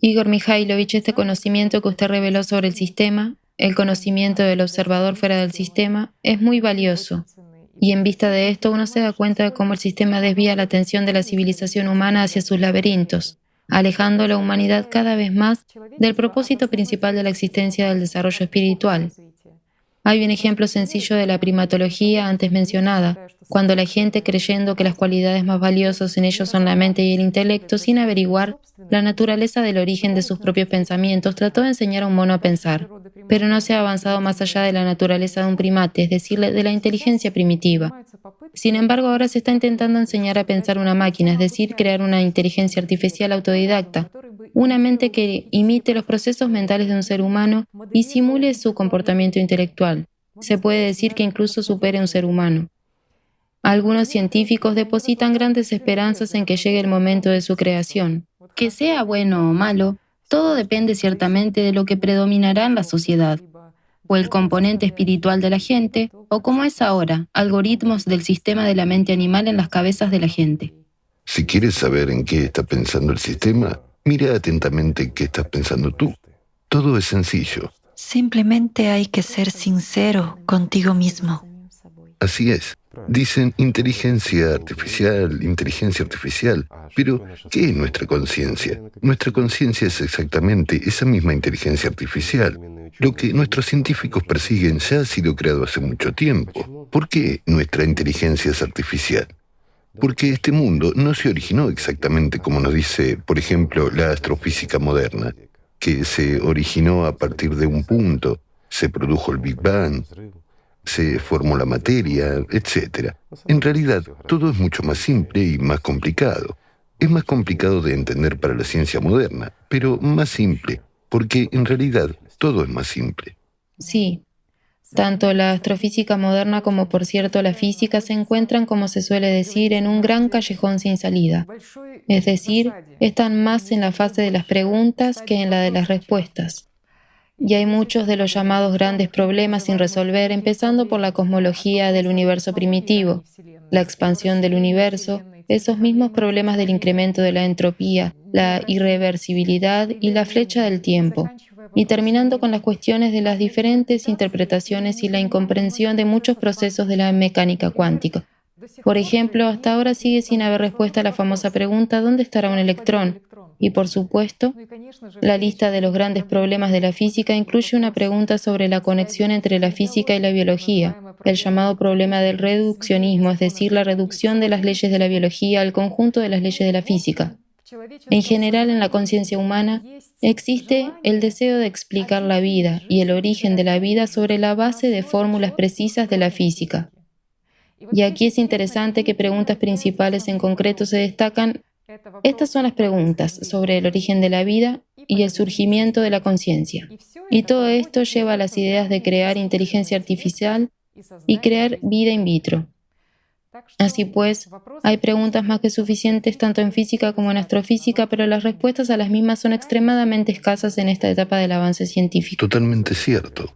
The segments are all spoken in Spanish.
Igor Mikhailovich, este conocimiento que usted reveló sobre el sistema, el conocimiento del observador fuera del sistema, es muy valioso. Y en vista de esto, uno se da cuenta de cómo el sistema desvía la atención de la civilización humana hacia sus laberintos, alejando a la humanidad cada vez más del propósito principal de la existencia del desarrollo espiritual. Hay un ejemplo sencillo de la primatología antes mencionada, cuando la gente, creyendo que las cualidades más valiosas en ellos son la mente y el intelecto, sin averiguar la naturaleza del origen de sus propios pensamientos, trató de enseñar a un mono a pensar. Pero no se ha avanzado más allá de la naturaleza de un primate, es decir, de la inteligencia primitiva. Sin embargo, ahora se está intentando enseñar a pensar una máquina, es decir, crear una inteligencia artificial autodidacta, una mente que imite los procesos mentales de un ser humano y simule su comportamiento intelectual. Se puede decir que incluso supere un ser humano. Algunos científicos depositan grandes esperanzas en que llegue el momento de su creación. Que sea bueno o malo, todo depende ciertamente de lo que predominará en la sociedad, o el componente espiritual de la gente, o como es ahora, algoritmos del sistema de la mente animal en las cabezas de la gente. Si quieres saber en qué está pensando el sistema, mira atentamente qué estás pensando tú. Todo es sencillo. Simplemente hay que ser sincero contigo mismo. Así es. Dicen inteligencia artificial, pero ¿qué es nuestra conciencia? Nuestra conciencia es exactamente esa misma inteligencia artificial. Lo que nuestros científicos persiguen ya ha sido creado hace mucho tiempo. ¿Por qué nuestra inteligencia es artificial? Porque este mundo no se originó exactamente como nos dice, por ejemplo, la astrofísica moderna, que se originó a partir de un punto, se produjo el Big Bang, se formó la materia, etc. En realidad, todo es mucho más simple y más complicado. Es más complicado de entender para la ciencia moderna, pero más simple, porque en realidad todo es más simple. Sí. Tanto la astrofísica moderna como, por cierto, la física se encuentran, como se suele decir, en un gran callejón sin salida. Es decir, están más en la fase de las preguntas que en la de las respuestas. Y hay muchos de los llamados grandes problemas sin resolver, empezando por la cosmología del universo primitivo, la expansión del universo, esos mismos problemas del incremento de la entropía, la irreversibilidad y la flecha del tiempo, y terminando con las cuestiones de las diferentes interpretaciones y la incomprensión de muchos procesos de la mecánica cuántica. Por ejemplo, hasta ahora sigue sin haber respuesta a la famosa pregunta ¿dónde estará un electrón? Y por supuesto, la lista de los grandes problemas de la física incluye una pregunta sobre la conexión entre la física y la biología, el llamado problema del reduccionismo, es decir, la reducción de las leyes de la biología al conjunto de las leyes de la física. En general, en la conciencia humana, existe el deseo de explicar la vida y el origen de la vida sobre la base de fórmulas precisas de la física. Y aquí es interesante que preguntas principales en concreto se destacan. Estas son las preguntas sobre el origen de la vida y el surgimiento de la conciencia. Y todo esto lleva a las ideas de crear inteligencia artificial y crear vida in vitro. Así pues, hay preguntas más que suficientes tanto en física como en astrofísica, pero las respuestas a las mismas son extremadamente escasas en esta etapa del avance científico. Totalmente cierto.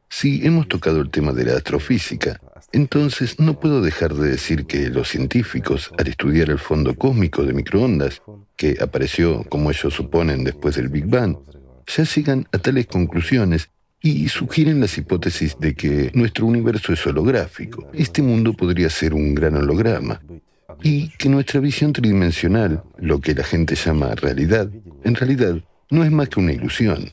Si hemos tocado el tema de la astrofísica, entonces no puedo dejar de decir que los científicos, al estudiar el fondo cósmico de microondas, que apareció, como ellos suponen, después del Big Bang, ya llegan a tales conclusiones y sugieren las hipótesis de que nuestro universo es holográfico. Este mundo podría ser un gran holograma. Y que nuestra visión tridimensional, lo que la gente llama realidad, en realidad no es más que una ilusión.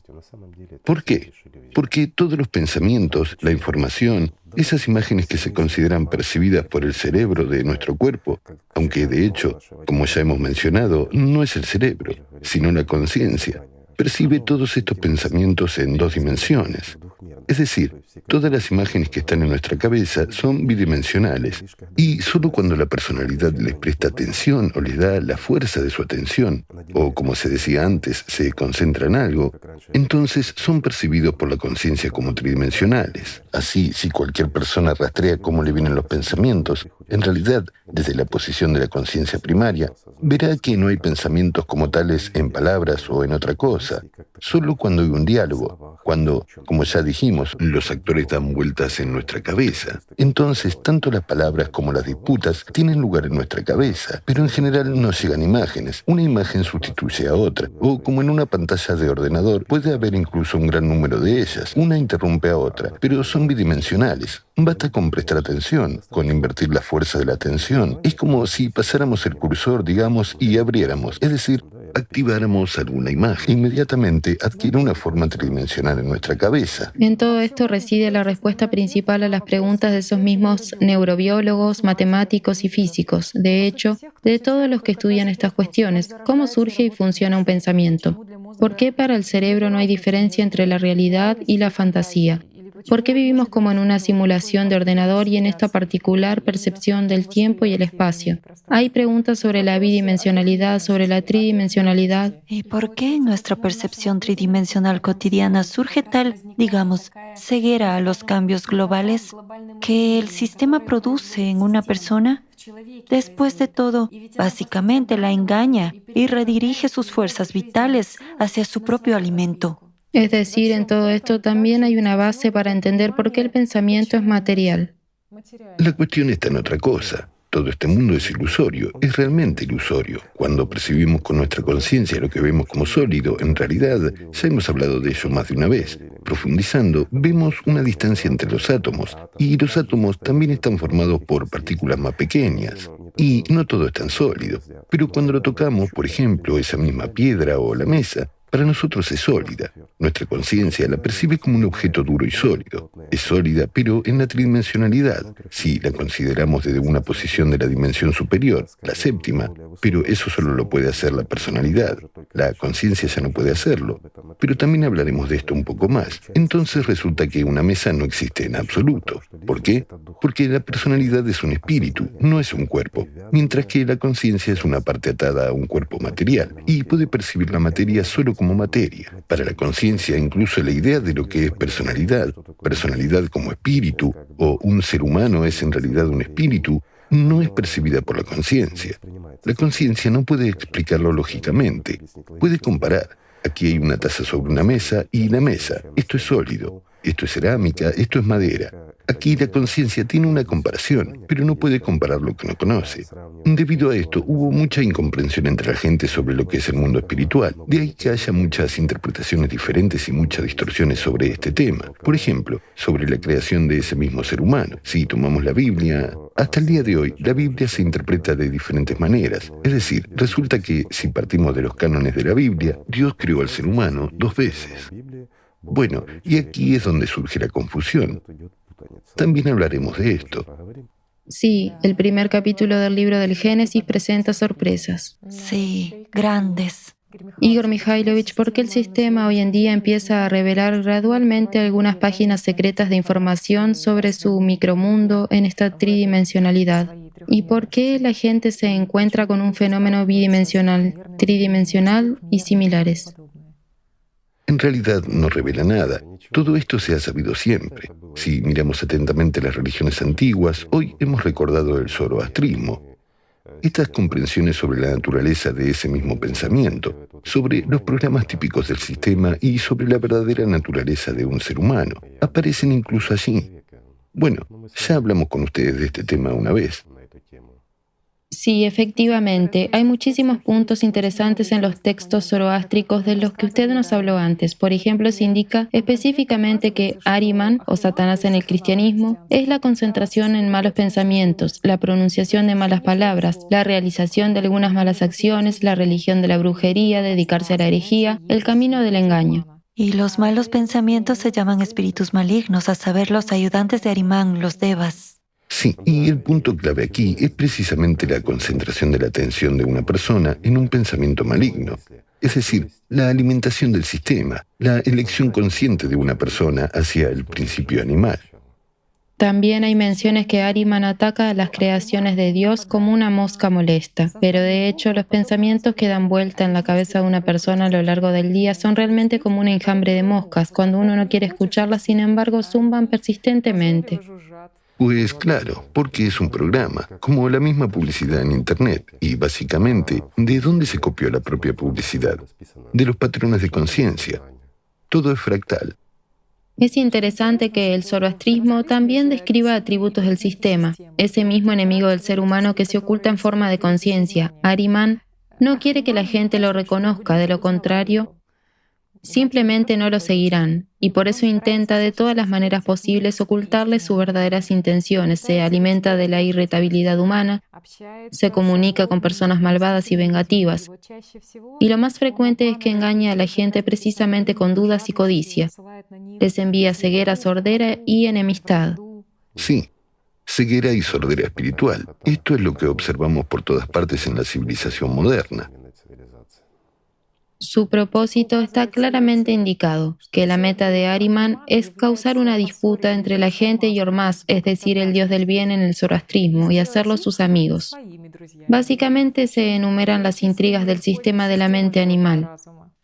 ¿Por qué? Porque todos los pensamientos, la información, esas imágenes que se consideran percibidas por el cerebro de nuestro cuerpo, aunque de hecho, como ya hemos mencionado, no es el cerebro, sino la conciencia, percibe todos estos pensamientos en 2 dimensiones. Es decir, todas las imágenes que están en nuestra cabeza son bidimensionales y solo cuando la personalidad les presta atención o les da la fuerza de su atención, o como se decía antes, se concentra en algo, entonces son percibidos por la conciencia como tridimensionales. Así, si cualquier persona rastrea cómo le vienen los pensamientos, en realidad, desde la posición de la conciencia primaria, verá que no hay pensamientos como tales en palabras o en otra cosa, solo cuando hay un diálogo, cuando, como ya dijimos, los actores dan vueltas en nuestra cabeza. Entonces, tanto las palabras como las disputas tienen lugar en nuestra cabeza, pero en general no llegan imágenes. Una imagen sustituye a otra, o como en una pantalla de ordenador, puede haber incluso un gran número de ellas. Una interrumpe a otra, pero son bidimensionales. Basta con prestar atención, con invertir la fuerza de la atención. Es como si pasáramos el cursor, digamos, y abriéramos, es decir, activáramos alguna imagen. Inmediatamente adquiere una forma tridimensional en nuestra cabeza. En todo esto reside la respuesta principal a las preguntas de esos mismos neurobiólogos, matemáticos y físicos. De hecho, de todos los que estudian estas cuestiones, ¿cómo surge y funciona un pensamiento? ¿Por qué para el cerebro no hay diferencia entre la realidad y la fantasía? ¿Por qué vivimos como en una simulación de ordenador y en esta particular percepción del tiempo y el espacio? Hay preguntas sobre la bidimensionalidad, sobre la tridimensionalidad. ¿Y por qué en nuestra percepción tridimensional cotidiana surge tal, digamos, ceguera a los cambios globales que el sistema produce en una persona? Después de todo, básicamente la engaña y redirige sus fuerzas vitales hacia su propio alimento. Es decir, en todo esto también hay una base para entender por qué el pensamiento es material. La cuestión está en otra cosa. Todo este mundo es ilusorio, es realmente ilusorio. Cuando percibimos con nuestra conciencia lo que vemos como sólido, en realidad, ya hemos hablado de ello más de una vez. Profundizando, vemos una distancia entre los átomos, y los átomos también están formados por partículas más pequeñas. Y no todo es tan sólido. Pero cuando lo tocamos, por ejemplo, esa misma piedra o la mesa, para nosotros es sólida. Nuestra conciencia la percibe como un objeto duro y sólido. Es sólida, pero en la tridimensionalidad, si la consideramos desde una posición de la dimensión superior, la séptima, pero eso solo lo puede hacer la personalidad. La conciencia ya no puede hacerlo. Pero también hablaremos de esto un poco más. Entonces resulta que una mesa no existe en absoluto. ¿Por qué? Porque la personalidad es un espíritu, no es un cuerpo, mientras que la conciencia es una parte atada a un cuerpo material y puede percibir la materia solo como materia. Para la conciencia, incluso la idea de lo que es personalidad como espíritu, o un ser humano es en realidad un espíritu, no es percibida por la conciencia. La conciencia no puede explicarlo lógicamente. Puede comparar. Aquí hay una taza sobre una mesa y la mesa. Esto es sólido, esto es cerámica, esto es madera. Aquí la conciencia tiene una comparación, pero no puede comparar lo que no conoce. Debido a esto, hubo mucha incomprensión entre la gente sobre lo que es el mundo espiritual. De ahí que haya muchas interpretaciones diferentes y muchas distorsiones sobre este tema. Por ejemplo, sobre la creación de ese mismo ser humano. Si tomamos la Biblia, hasta el día de hoy, la Biblia se interpreta de diferentes maneras. Es decir, resulta que si partimos de los cánones de la Biblia, Dios creó al ser humano 2 veces. Bueno, y aquí es donde surge la confusión. También hablaremos de esto. Sí, el primer capítulo del libro del Génesis presenta sorpresas. Sí, grandes. Igor Mikhailovich, ¿por qué el sistema hoy en día empieza a revelar gradualmente algunas páginas secretas de información sobre su micromundo en esta tridimensionalidad? ¿Y por qué la gente se encuentra con un fenómeno bidimensional, tridimensional y similares? En realidad no revela nada. Todo esto se ha sabido siempre. Si miramos atentamente las religiones antiguas, hoy hemos recordado el zoroastrismo. Estas comprensiones sobre la naturaleza de ese mismo pensamiento, sobre los programas típicos del sistema y sobre la verdadera naturaleza de un ser humano, aparecen incluso allí. Bueno, ya hablamos con ustedes de este tema una vez. Sí, efectivamente, hay muchísimos puntos interesantes en los textos zoroástricos de los que usted nos habló antes. Por ejemplo, se indica específicamente que Ahriman, o Satanás en el cristianismo, es la concentración en malos pensamientos, la pronunciación de malas palabras, la realización de algunas malas acciones, la religión de la brujería, dedicarse a la herejía, el camino del engaño. Y los malos pensamientos se llaman espíritus malignos, a saber, los ayudantes de Ahriman, los devas. Sí, y el punto clave aquí es precisamente la concentración de la atención de una persona en un pensamiento maligno. Es decir, la alimentación del sistema, la elección consciente de una persona hacia el principio animal. También hay menciones que Ahriman ataca a las creaciones de Dios como una mosca molesta, pero de hecho los pensamientos que dan vuelta en la cabeza de una persona a lo largo del día son realmente como un enjambre de moscas. Cuando uno no quiere escucharlas, sin embargo, zumban persistentemente. Pues claro, porque es un programa, como la misma publicidad en Internet. Y básicamente, ¿de dónde se copió la propia publicidad? De los patrones de conciencia. Todo es fractal. Es interesante que el zoroastrismo también describa atributos del sistema. Ese mismo enemigo del ser humano que se oculta en forma de conciencia, Ahriman, no quiere que la gente lo reconozca, de lo contrario, simplemente no lo seguirán, y por eso intenta de todas las maneras posibles ocultarles sus verdaderas intenciones. Se alimenta de la irritabilidad humana, se comunica con personas malvadas y vengativas, y lo más frecuente es que engaña a la gente precisamente con dudas y codicia. Les envía ceguera, sordera y enemistad. Sí, ceguera y sordera espiritual. Esto es lo que observamos por todas partes en la civilización moderna. Su propósito está claramente indicado, que la meta de Ahriman es causar una disputa entre la gente y Ormazd, es decir, el dios del bien en el zoroastrismo, y hacerlos sus amigos. Básicamente se enumeran las intrigas del sistema de la mente animal.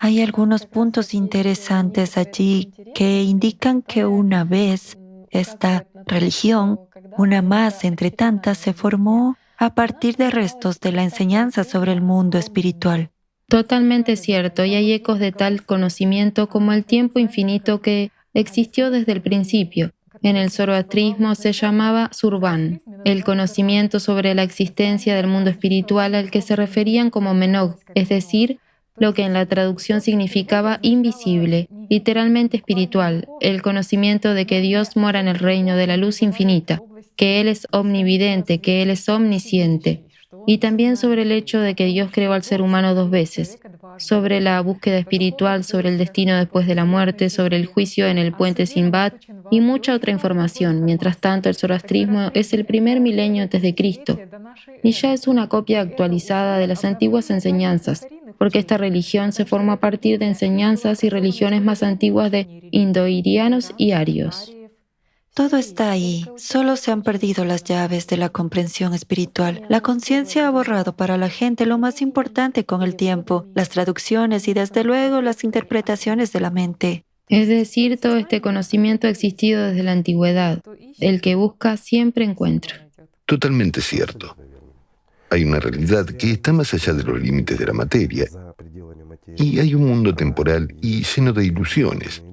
Hay algunos puntos interesantes allí que indican que una vez esta religión, una más entre tantas, se formó a partir de restos de la enseñanza sobre el mundo espiritual. Totalmente cierto, y hay ecos de tal conocimiento como el tiempo infinito que existió desde el principio. En el zoroastrismo se llamaba Surban, el conocimiento sobre la existencia del mundo espiritual al que se referían como Menog, es decir, lo que en la traducción significaba invisible, literalmente espiritual, el conocimiento de que Dios mora en el reino de la luz infinita, que Él es omnividente, que Él es omnisciente, y también sobre el hecho de que Dios creó al ser humano 2 veces, sobre la búsqueda espiritual, sobre el destino después de la muerte, sobre el juicio en el puente Sinbad y mucha otra información. Mientras tanto, el zoroastrismo es el primer milenio antes de Cristo y ya es una copia actualizada de las antiguas enseñanzas, porque esta religión se formó a partir de enseñanzas y religiones más antiguas de indoirianos y arios. Todo está ahí, solo se han perdido las llaves de la comprensión espiritual. La conciencia ha borrado para la gente lo más importante con el tiempo, las traducciones y desde luego las interpretaciones de la mente. Es decir, todo este conocimiento ha existido desde la antigüedad. El que busca siempre encuentra. Totalmente cierto. Hay una realidad que está más allá de los límites de la materia y hay un mundo temporal y lleno de ilusiones.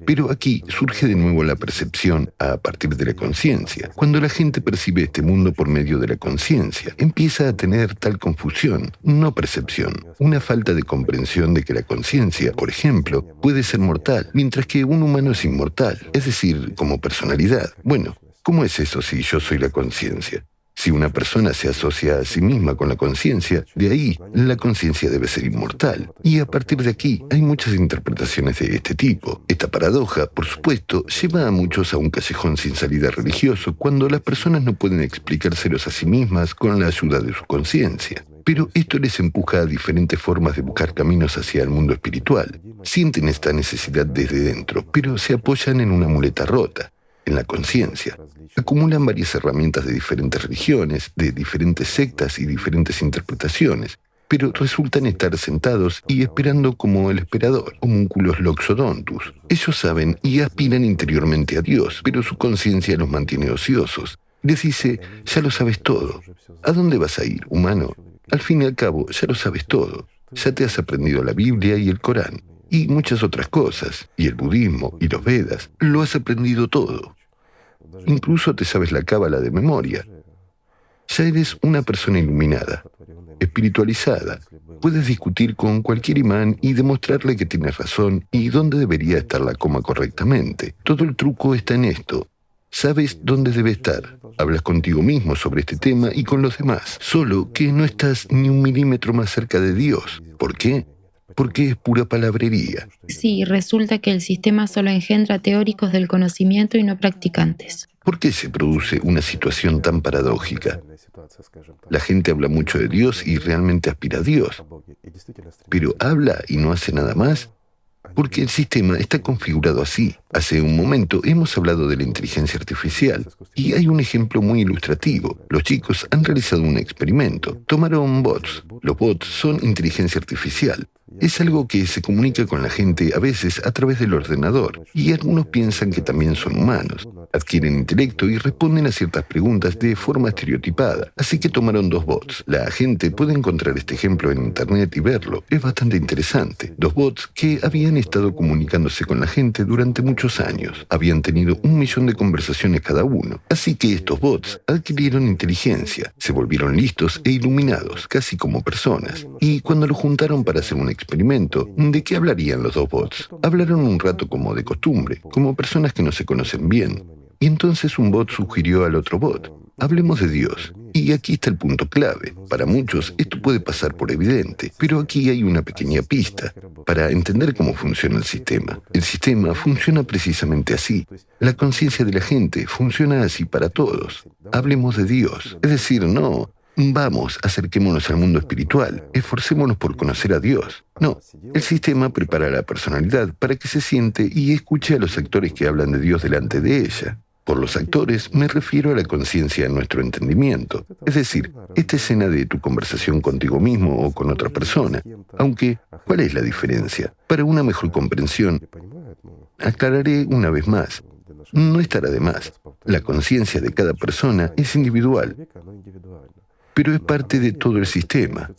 Pero aquí surge de nuevo la percepción a partir de la conciencia. Cuando la gente percibe este mundo por medio de la conciencia, empieza a tener tal confusión, no percepción, una falta de comprensión de que la conciencia, por ejemplo, puede ser mortal, mientras que un humano es inmortal, es decir, como personalidad. Bueno, ¿cómo es eso si yo soy la conciencia? Si una persona se asocia a sí misma con la conciencia, de ahí la conciencia debe ser inmortal. Y a partir de aquí hay muchas interpretaciones de este tipo. Esta paradoja, por supuesto, lleva a muchos a un callejón sin salida religioso cuando las personas no pueden explicárselos a sí mismas con la ayuda de su conciencia. Pero esto les empuja a diferentes formas de buscar caminos hacia el mundo espiritual. Sienten esta necesidad desde dentro, pero se apoyan en una muleta rota, en la conciencia. Acumulan varias herramientas de diferentes religiones, de diferentes sectas y diferentes interpretaciones, pero resultan estar sentados y esperando como el esperador, homúnculos loxodontus. Ellos saben y aspiran interiormente a Dios, pero su conciencia los mantiene ociosos. Les dice, ya lo sabes todo. ¿A dónde vas a ir, humano? Al fin y al cabo, ya lo sabes todo. Ya te has aprendido la Biblia y el Corán, y muchas otras cosas, y el budismo y los Vedas. Lo has aprendido todo. Incluso te sabes la cábala de memoria. Ya eres una persona iluminada, espiritualizada. Puedes discutir con cualquier imán y demostrarle que tienes razón y dónde debería estar la coma correctamente. Todo el truco está en esto. Sabes dónde debe estar. Hablas contigo mismo sobre este tema y con los demás. Solo que no estás ni un milímetro más cerca de Dios. ¿Por qué? Porque es pura palabrería. Sí, resulta que el sistema solo engendra teóricos del conocimiento y no practicantes. ¿Por qué se produce una situación tan paradójica? La gente habla mucho de Dios y realmente aspira a Dios, pero habla y no hace nada más. Porque el sistema está configurado así. Hace un momento hemos hablado de la inteligencia artificial y hay un ejemplo muy ilustrativo. Los chicos han realizado un experimento. Tomaron bots. Los bots son inteligencia artificial. Es algo que se comunica con la gente a veces a través del ordenador y algunos piensan que también son humanos. adquieren intelecto y responden a ciertas preguntas de forma estereotipada. Así que tomaron dos bots. La gente puede encontrar este ejemplo en internet y verlo. Es bastante interesante. Dos bots que habían estado comunicándose con la gente durante muchos años. Habían tenido 1 millón de conversaciones cada uno. Así que estos bots adquirieron inteligencia, se volvieron listos e iluminados, casi como personas. Y cuando los juntaron para hacer un experimento, ¿de qué hablarían los dos bots? Hablaron un rato como de costumbre, como personas que no se conocen bien. Y entonces un bot sugirió al otro bot: hablemos de Dios. Y aquí está el punto clave. Para muchos esto puede pasar por evidente, pero aquí hay una pequeña pista para entender cómo funciona el sistema. El sistema funciona precisamente así. La conciencia de la gente funciona así para todos. Hablemos de Dios. Es decir, no, vamos, acerquémonos al mundo espiritual, esforcémonos por conocer a Dios. No, el sistema prepara a la personalidad para que se siente y escuche a los actores que hablan de Dios delante de ella. Por los actores me refiero a la conciencia en nuestro entendimiento, es decir, esta escena de tu conversación contigo mismo o con otra persona. Aunque, ¿cuál es la diferencia? Para una mejor comprensión, aclararé una vez más, no estará de más. La conciencia de cada persona es individual, pero es parte de todo el sistema,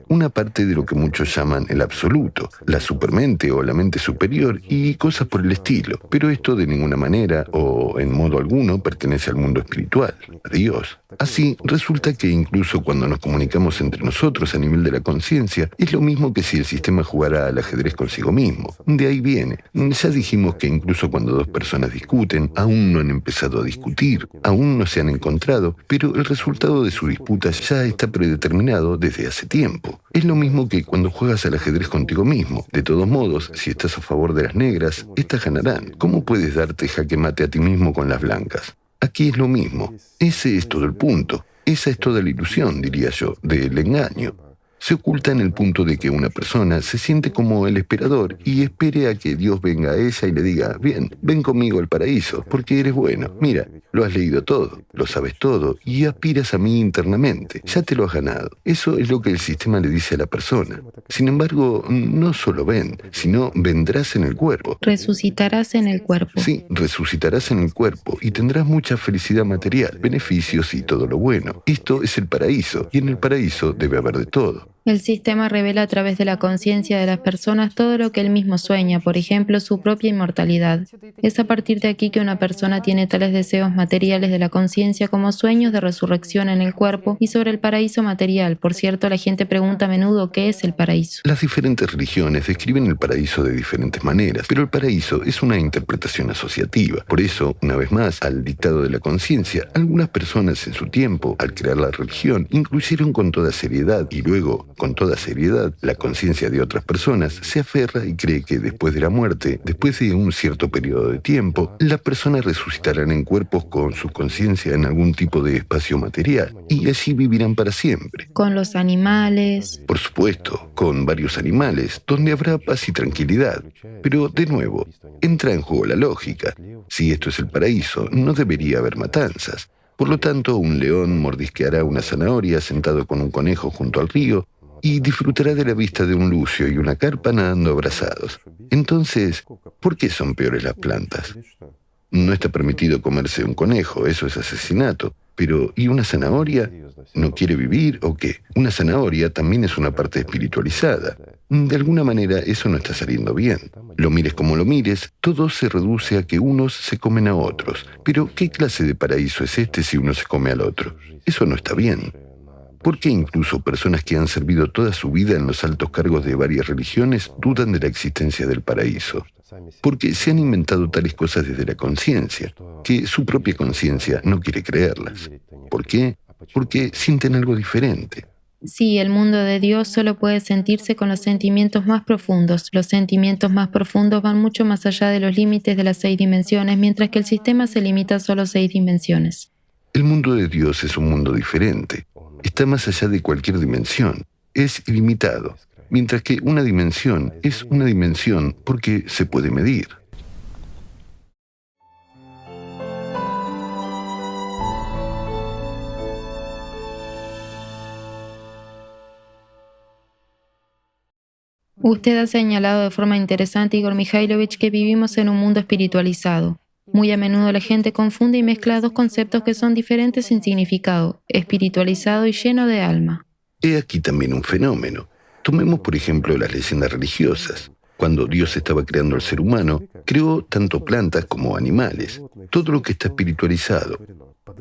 una parte de lo que muchos llaman el absoluto, la supermente o la mente superior y cosas por el estilo. Pero esto de ninguna manera o en modo alguno pertenece al mundo espiritual, a Dios. Así, resulta que incluso cuando nos comunicamos entre nosotros a nivel de la conciencia, es lo mismo que si el sistema jugara al ajedrez consigo mismo. De ahí viene. Ya dijimos que incluso cuando dos personas discuten, aún no han empezado a discutir, aún no se han encontrado, pero el resultado de su disputa ya está predeterminado desde hace tiempo. Es lo mismo que cuando juegas al ajedrez contigo mismo. De todos modos, si estás a favor de las negras, estas ganarán. ¿Cómo puedes darte jaque mate a ti mismo con las blancas? Aquí es lo mismo. Ese es todo el punto. Esa es toda la ilusión, diría yo, del engaño. Se oculta en el punto de que una persona se siente como el esperador y espere a que Dios venga a ella y le diga: bien, ven conmigo al paraíso, porque eres bueno. Mira, lo has leído todo, lo sabes todo y aspiras a mí internamente. Ya te lo has ganado. Eso es lo que el sistema le dice a la persona. Sin embargo, no solo ven, sino vendrás en el cuerpo. Resucitarás en el cuerpo. Sí, resucitarás en el cuerpo y tendrás mucha felicidad material, beneficios y todo lo bueno. Esto es el paraíso, y en el paraíso debe haber de todo. El sistema revela a través de la conciencia de las personas todo lo que él mismo sueña, por ejemplo, su propia inmortalidad. Es a partir de aquí que una persona tiene tales deseos materiales de la conciencia como sueños de resurrección en el cuerpo y sobre el paraíso material. Por cierto, la gente pregunta a menudo qué es el paraíso. Las diferentes religiones describen el paraíso de diferentes maneras, pero el paraíso es una interpretación asociativa. Por eso, una vez más, al dictado de la conciencia, algunas personas en su tiempo, al crear la religión, incluyeron con toda seriedad y luego con toda seriedad, la conciencia de otras personas se aferra y cree que después de la muerte, después de un cierto periodo de tiempo, las personas resucitarán en cuerpos con su conciencia en algún tipo de espacio material y allí vivirán para siempre. Con los animales. Por supuesto, con varios animales, donde habrá paz y tranquilidad. Pero, de nuevo, entra en juego la lógica. Si esto es el paraíso, no debería haber matanzas. Por lo tanto, un león mordisqueará una zanahoria sentado con un conejo junto al río y disfrutará de la vista de un lucio y una carpa nadando abrazados. Entonces, ¿por qué son peores las plantas? No está permitido comerse un conejo, eso es asesinato. Pero, ¿y una zanahoria? ¿No quiere vivir o qué? Una zanahoria también es una parte espiritualizada. De alguna manera eso no está saliendo bien. Lo mires como lo mires, todo se reduce a que unos se comen a otros. Pero, ¿qué clase de paraíso es este si uno se come al otro? Eso no está bien. ¿Por qué incluso personas que han servido toda su vida en los altos cargos de varias religiones dudan de la existencia del paraíso? Porque se han inventado tales cosas desde la conciencia, que su propia conciencia no quiere creerlas. ¿Por qué? Porque sienten algo diferente. Sí, el mundo de Dios solo puede sentirse con los sentimientos más profundos. Los sentimientos más profundos van mucho más allá de los límites de las 6 dimensiones, mientras que el sistema se limita a solo 6 dimensiones. El mundo de Dios es un mundo diferente. Está más allá de cualquier dimensión. Es ilimitado. Mientras que una dimensión es una dimensión porque se puede medir. Usted ha señalado de forma interesante, Igor Mikhailovich, que vivimos en un mundo espiritualizado. Muy a menudo la gente confunde y mezcla dos conceptos que son diferentes en significado, espiritualizado y lleno de alma. He aquí también un fenómeno. Tomemos, por ejemplo, las leyendas religiosas. Cuando Dios estaba creando al ser humano, creó tanto plantas como animales, todo lo que está espiritualizado.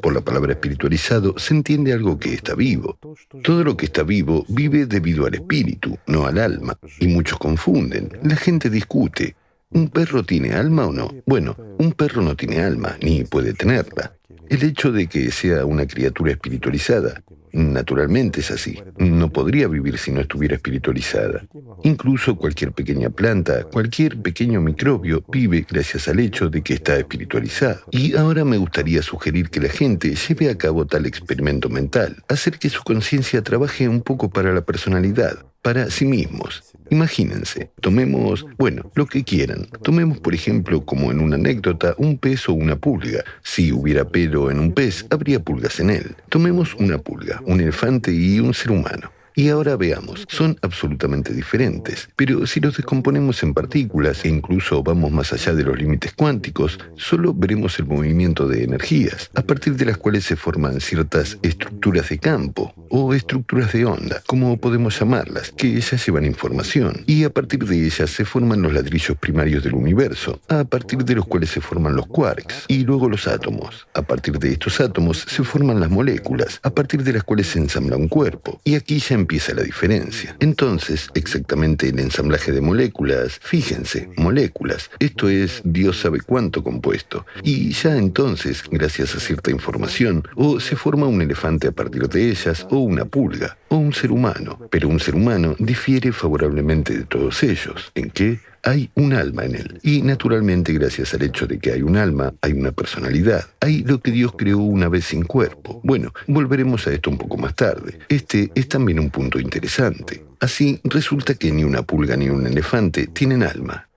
Por la palabra espiritualizado se entiende algo que está vivo. Todo lo que está vivo vive debido al espíritu, no al alma. Y muchos confunden. La gente discute. ¿Un perro tiene alma o no? Bueno, un perro no tiene alma, ni puede tenerla. El hecho de que sea una criatura espiritualizada, naturalmente es así. No podría vivir si no estuviera espiritualizada. Incluso cualquier pequeña planta, cualquier pequeño microbio vive gracias al hecho de que está espiritualizado. Y ahora me gustaría sugerir que la gente lleve a cabo tal experimento mental, hacer que su conciencia trabaje un poco para la personalidad, para sí mismos. Imagínense, tomemos, bueno, lo que quieran. Tomemos, por ejemplo, como en una anécdota, un pez o una pulga. Si hubiera pelo en un pez, habría pulgas en él. Tomemos una pulga, un elefante y un ser humano. Y ahora veamos, son absolutamente diferentes, pero si los descomponemos en partículas e incluso vamos más allá de los límites cuánticos, solo veremos el movimiento de energías, a partir de las cuales se forman ciertas estructuras de campo o estructuras de onda, como podemos llamarlas, que ya llevan información, y a partir de ellas se forman los ladrillos primarios del universo, a partir de los cuales se forman los quarks y luego los átomos. A partir de estos átomos se forman las moléculas, a partir de las cuales se ensambla un cuerpo, y aquí ya empieza la diferencia. Entonces, exactamente el ensamblaje de moléculas, fíjense, moléculas, esto es Dios sabe cuánto compuesto, y ya entonces, gracias a cierta información, o se forma un elefante a partir de ellas, o una pulga, o un ser humano, pero un ser humano difiere favorablemente de todos ellos. ¿En qué? Hay un alma en él. Y naturalmente, gracias al hecho de que hay un alma, hay una personalidad. Hay lo que Dios creó una vez sin cuerpo. Bueno, volveremos a esto un poco más tarde. Este es también un punto interesante. Así, resulta que ni una pulga ni un elefante tienen alma,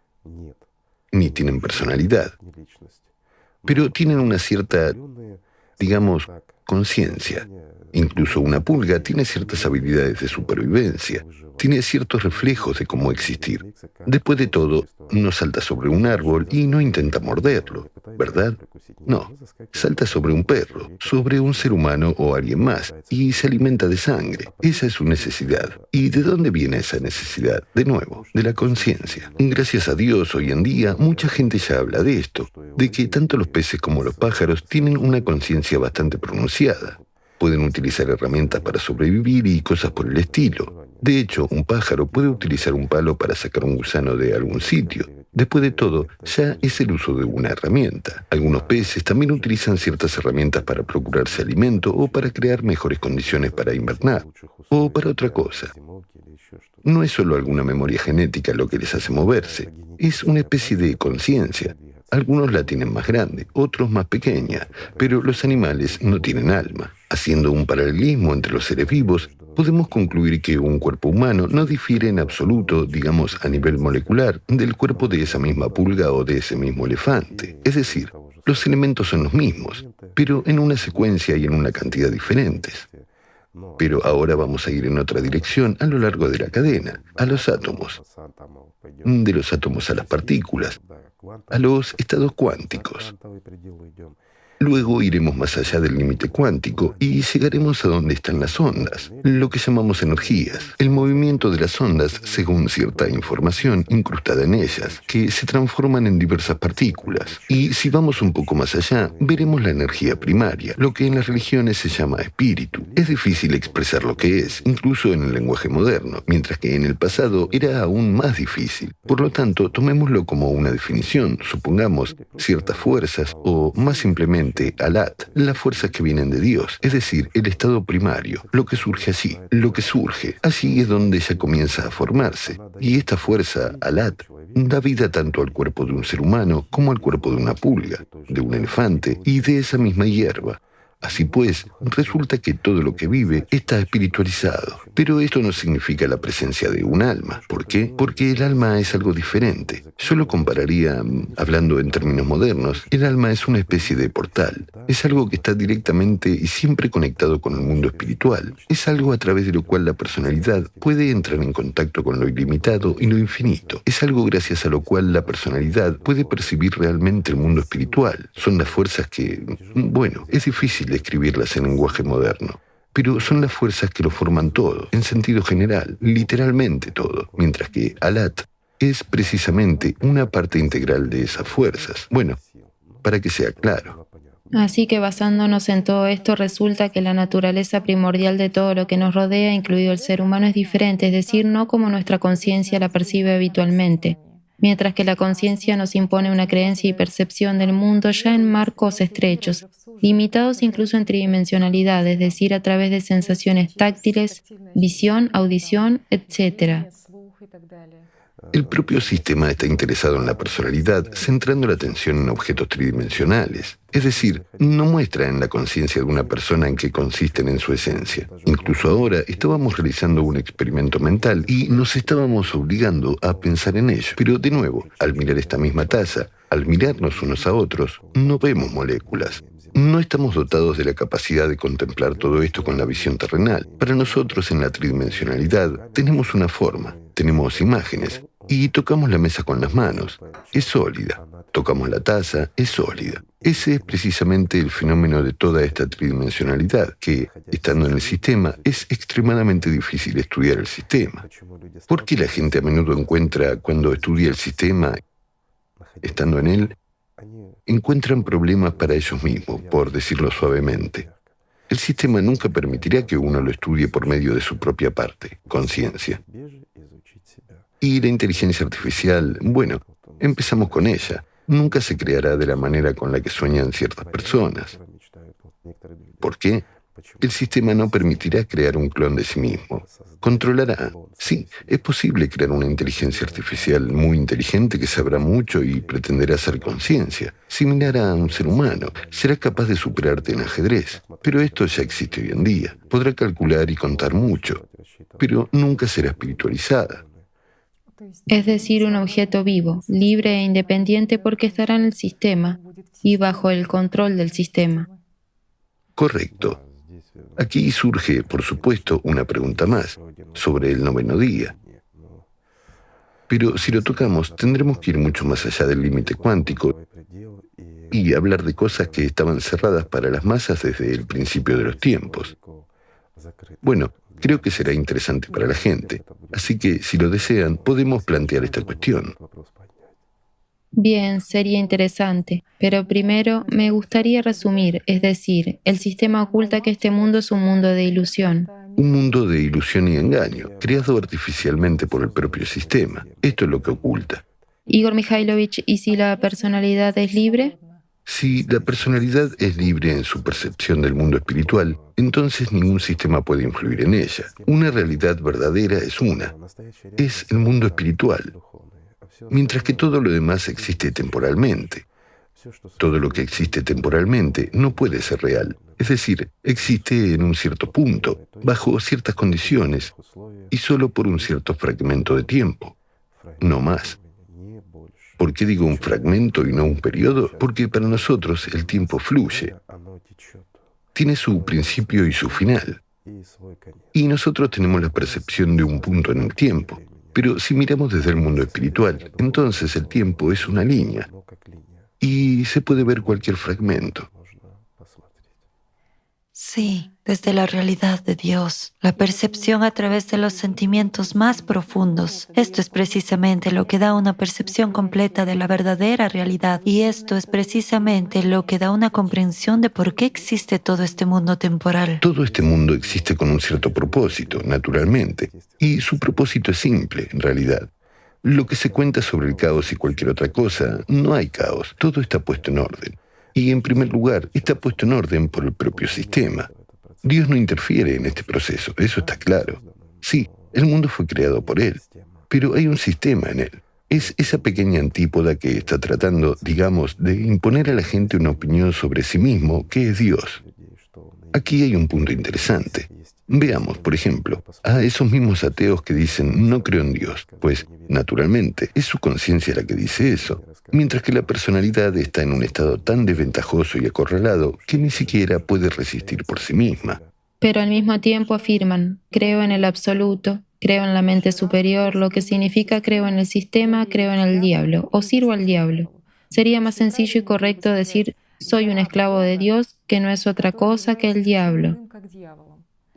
ni tienen personalidad, pero tienen una cierta, digamos, conciencia. Incluso una pulga tiene ciertas habilidades de supervivencia, tiene ciertos reflejos de cómo existir. Después de todo, no salta sobre un árbol y no intenta morderlo, ¿verdad? No, salta sobre un perro, sobre un ser humano o alguien más, y se alimenta de sangre. Esa es su necesidad. ¿Y de dónde viene esa necesidad? De nuevo, de la conciencia. Gracias a Dios, hoy en día, mucha gente ya habla de esto, de que tanto los peces como los pájaros tienen una conciencia bastante pronunciada. Pueden utilizar herramientas para sobrevivir y cosas por el estilo. De hecho, un pájaro puede utilizar un palo para sacar un gusano de algún sitio. Después de todo, ya es el uso de una herramienta. Algunos peces también utilizan ciertas herramientas para procurarse alimento o para crear mejores condiciones para invernar, o para otra cosa. No es solo alguna memoria genética lo que les hace moverse, es una especie de conciencia. Algunos la tienen más grande, otros más pequeña, pero los animales no tienen alma. Haciendo un paralelismo entre los seres vivos, podemos concluir que un cuerpo humano no difiere en absoluto, digamos a nivel molecular, del cuerpo de esa misma pulga o de ese mismo elefante. Es decir, los elementos son los mismos, pero en una secuencia y en una cantidad diferentes. Pero ahora vamos a ir en otra dirección a lo largo de la cadena, a los átomos, de los átomos a las partículas, a los estados cuánticos. Luego iremos más allá del límite cuántico y llegaremos a donde están las ondas, lo que llamamos energías, el movimiento de las ondas según cierta información incrustada en ellas, que se transforman en diversas partículas. Y si vamos un poco más allá, veremos la energía primaria, lo que en las religiones se llama espíritu. Es difícil expresar lo que es, incluso en el lenguaje moderno, mientras que en el pasado era aún más difícil. Por lo tanto, tomémoslo como una definición, supongamos ciertas fuerzas o, más simplemente, Alat, las fuerzas que vienen de Dios, es decir, el estado primario, lo que surge allí, lo que surge, allí es donde ya comienza a formarse. Y esta fuerza, Alat, da vida tanto al cuerpo de un ser humano como al cuerpo de una pulga, de un elefante y de esa misma hierba. Así pues, resulta que todo lo que vive está espiritualizado. Pero esto no significa la presencia de un alma. ¿Por qué? Porque el alma es algo diferente. Yo lo compararía, hablando en términos modernos, el alma es una especie de portal. Es algo que está directamente y siempre conectado con el mundo espiritual. Es algo a través de lo cual la personalidad puede entrar en contacto con lo ilimitado y lo infinito. Es algo gracias a lo cual la personalidad puede percibir realmente el mundo espiritual. Son las fuerzas que, bueno, es difícil describirlas en lenguaje moderno. Pero son las fuerzas que lo forman todo, en sentido general, literalmente todo, mientras que Alat es precisamente una parte integral de esas fuerzas. Bueno, para que sea claro. Así que basándonos en todo esto, resulta que la naturaleza primordial de todo lo que nos rodea, incluido el ser humano, es diferente, es decir, no como nuestra conciencia la percibe habitualmente. Mientras que la conciencia nos impone una creencia y percepción del mundo ya en marcos estrechos, limitados incluso en tridimensionalidad, es decir, a través de sensaciones táctiles, visión, audición, etc. El propio sistema está interesado en la personalidad, centrando la atención en objetos tridimensionales. Es decir, no muestra en la conciencia de una persona en qué consisten en su esencia. Incluso ahora estábamos realizando un experimento mental y nos estábamos obligando a pensar en ello. Pero de nuevo, al mirar esta misma taza, al mirarnos unos a otros, no vemos moléculas. No estamos dotados de la capacidad de contemplar todo esto con la visión terrenal. Para nosotros, en la tridimensionalidad, tenemos una forma, tenemos imágenes, y tocamos la mesa con las manos. Es sólida. Tocamos la taza, es sólida. Ese es precisamente el fenómeno de toda esta tridimensionalidad, que, estando en el sistema, es extremadamente difícil estudiar el sistema. ¿Por qué la gente a menudo encuentra, cuando estudia el sistema, estando en él, encuentran problemas para ellos mismos, por decirlo suavemente? El sistema nunca permitirá que uno lo estudie por medio de su propia parte, conciencia. Y la inteligencia artificial, bueno, empezamos con ella. Nunca se creará de la manera con la que sueñan ciertas personas. ¿Por qué? El sistema no permitirá crear un clon de sí mismo. Controlará. Sí, es posible crear una inteligencia artificial muy inteligente que sabrá mucho y pretenderá ser conciencia. Similar a un ser humano, será capaz de superarte en ajedrez. Pero esto ya existe hoy en día. Podrá calcular y contar mucho, pero nunca será espiritualizada. Es decir, un objeto vivo, libre e independiente porque estará en el sistema y bajo el control del sistema. Correcto. Aquí surge, por supuesto, una pregunta más sobre el noveno día. Pero si lo tocamos, tendremos que ir mucho más allá del límite cuántico y hablar de cosas que estaban cerradas para las masas desde el principio de los tiempos. Bueno, creo que será interesante para la gente, así que si lo desean, podemos plantear esta cuestión. Bien, sería interesante, pero primero me gustaría resumir, es decir, el sistema oculta que este mundo es un mundo de ilusión. Un mundo de ilusión y engaño, creado artificialmente por el propio sistema. Esto es lo que oculta. Igor Mikhailovich, ¿y si la personalidad es libre? Si la personalidad es libre en su percepción del mundo espiritual, entonces ningún sistema puede influir en ella. Una realidad verdadera es una. Es el mundo espiritual. Mientras que todo lo demás existe temporalmente. Todo lo que existe temporalmente no puede ser real. Es decir, existe en un cierto punto, bajo ciertas condiciones, y solo por un cierto fragmento de tiempo, no más. ¿Por qué digo un fragmento y no un periodo? Porque para nosotros el tiempo fluye. Tiene su principio y su final. Y nosotros tenemos la percepción de un punto en el tiempo. Pero si miramos desde el mundo espiritual, entonces el tiempo es una línea. Y se puede ver cualquier fragmento. Sí, desde la realidad de Dios, la percepción a través de los sentimientos más profundos. Esto es precisamente lo que da una percepción completa de la verdadera realidad. Y esto es precisamente lo que da una comprensión de por qué existe todo este mundo temporal. Todo este mundo existe con un cierto propósito, naturalmente. Y su propósito es simple, en realidad. Lo que se cuenta sobre el caos y cualquier otra cosa, no hay caos. Todo está puesto en orden. Y en primer lugar, está puesto en orden por el propio sistema. Dios no interfiere en este proceso, eso está claro. Sí, el mundo fue creado por Él, pero hay un sistema en Él. Es esa pequeña antípoda que está tratando, digamos, de imponer a la gente una opinión sobre sí mismo, que es Dios. Aquí hay un punto interesante. Veamos, por ejemplo, a esos mismos ateos que dicen no creo en Dios, pues, naturalmente, es su conciencia la que dice eso, mientras que la personalidad está en un estado tan desventajoso y acorralado que ni siquiera puede resistir por sí misma. Pero al mismo tiempo afirman, creo en el absoluto, creo en la mente superior, lo que significa creo en el sistema, creo en el diablo, o sirvo al diablo. Sería más sencillo y correcto decir, soy un esclavo de Dios, que no es otra cosa que el diablo.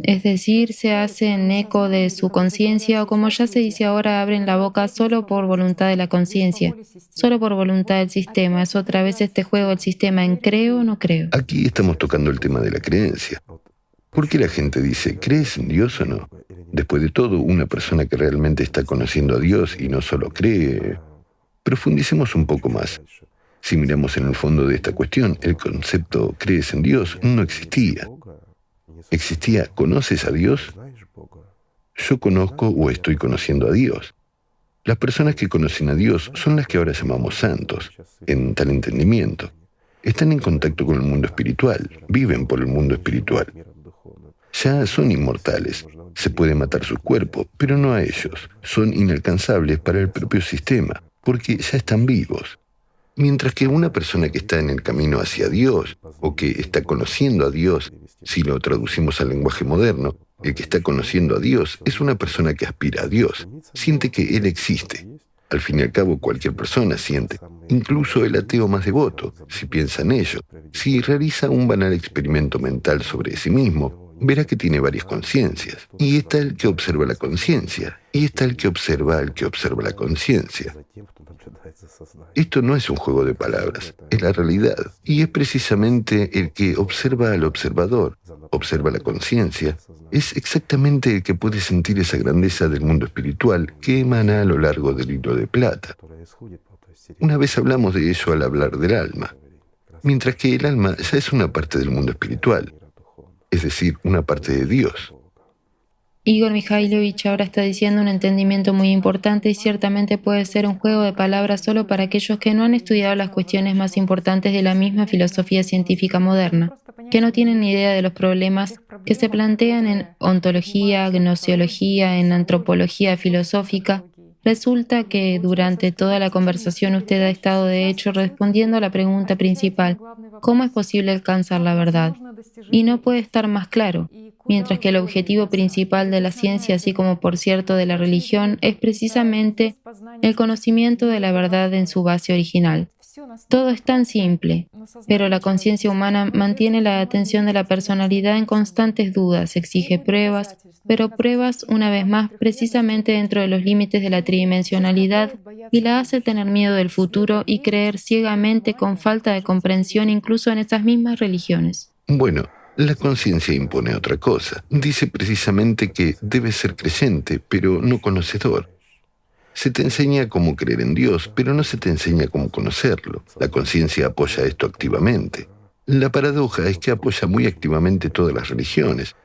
Es decir, se hacen eco de su conciencia o como ya se dice ahora, abren la boca solo por voluntad de la conciencia, solo por voluntad del sistema. Es otra vez este juego del sistema en creo o no creo. Aquí estamos tocando el tema de la creencia. ¿Por qué la gente dice, ¿crees en Dios o no? Después de todo, una persona que realmente está conociendo a Dios y no solo cree... Profundicemos un poco más. Si miramos en el fondo de esta cuestión, el concepto ¿crees en Dios? No existía. Existía ¿conoces a Dios? Yo conozco o estoy conociendo a Dios. Las personas que conocen a Dios son las que ahora llamamos santos, en tal entendimiento. Están en contacto con el mundo espiritual, viven por el mundo espiritual. Ya son inmortales, se puede matar su cuerpo, pero no a ellos. Son inalcanzables para el propio sistema, porque ya están vivos. Mientras que una persona que está en el camino hacia Dios, o que está conociendo a Dios, si lo traducimos al lenguaje moderno, el que está conociendo a Dios es una persona que aspira a Dios, siente que Él existe. Al fin y al cabo, cualquier persona siente, incluso el ateo más devoto, si piensa en ello. Si realiza un banal experimento mental sobre sí mismo, verá que tiene varias conciencias, y está el que observa la conciencia, y está el que observa al que observa la conciencia. Esto no es un juego de palabras, es la realidad, y es precisamente el que observa al observador, observa la conciencia, es exactamente el que puede sentir esa grandeza del mundo espiritual que emana a lo largo del hilo de plata. Una vez hablamos de ello al hablar del alma, mientras que el alma ya es una parte del mundo espiritual, es decir, una parte de Dios. Igor Mikhailovich ahora está diciendo un entendimiento muy importante y ciertamente puede ser un juego de palabras solo para aquellos que no han estudiado las cuestiones más importantes de la misma filosofía científica moderna, que no tienen ni idea de los problemas que se plantean en ontología, gnoseología, en antropología filosófica. Resulta que durante toda la conversación usted ha estado de hecho respondiendo a la pregunta principal, ¿cómo es posible alcanzar la verdad? Y no puede estar más claro, mientras que el objetivo principal de la ciencia, así como por cierto de la religión, es precisamente el conocimiento de la verdad en su base original. Todo es tan simple, pero la conciencia humana mantiene la atención de la personalidad en constantes dudas, exige pruebas, pero pruebas, una vez más, precisamente dentro de los límites de la tridimensionalidad, y la hace tener miedo del futuro y creer ciegamente con falta de comprensión incluso en estas mismas religiones. Bueno, la conciencia impone otra cosa. Dice precisamente que debes ser creyente, pero no conocedor. Se te enseña cómo creer en Dios, pero no se te enseña cómo conocerlo. La conciencia apoya esto activamente. La paradoja es que apoya muy activamente todas las religiones,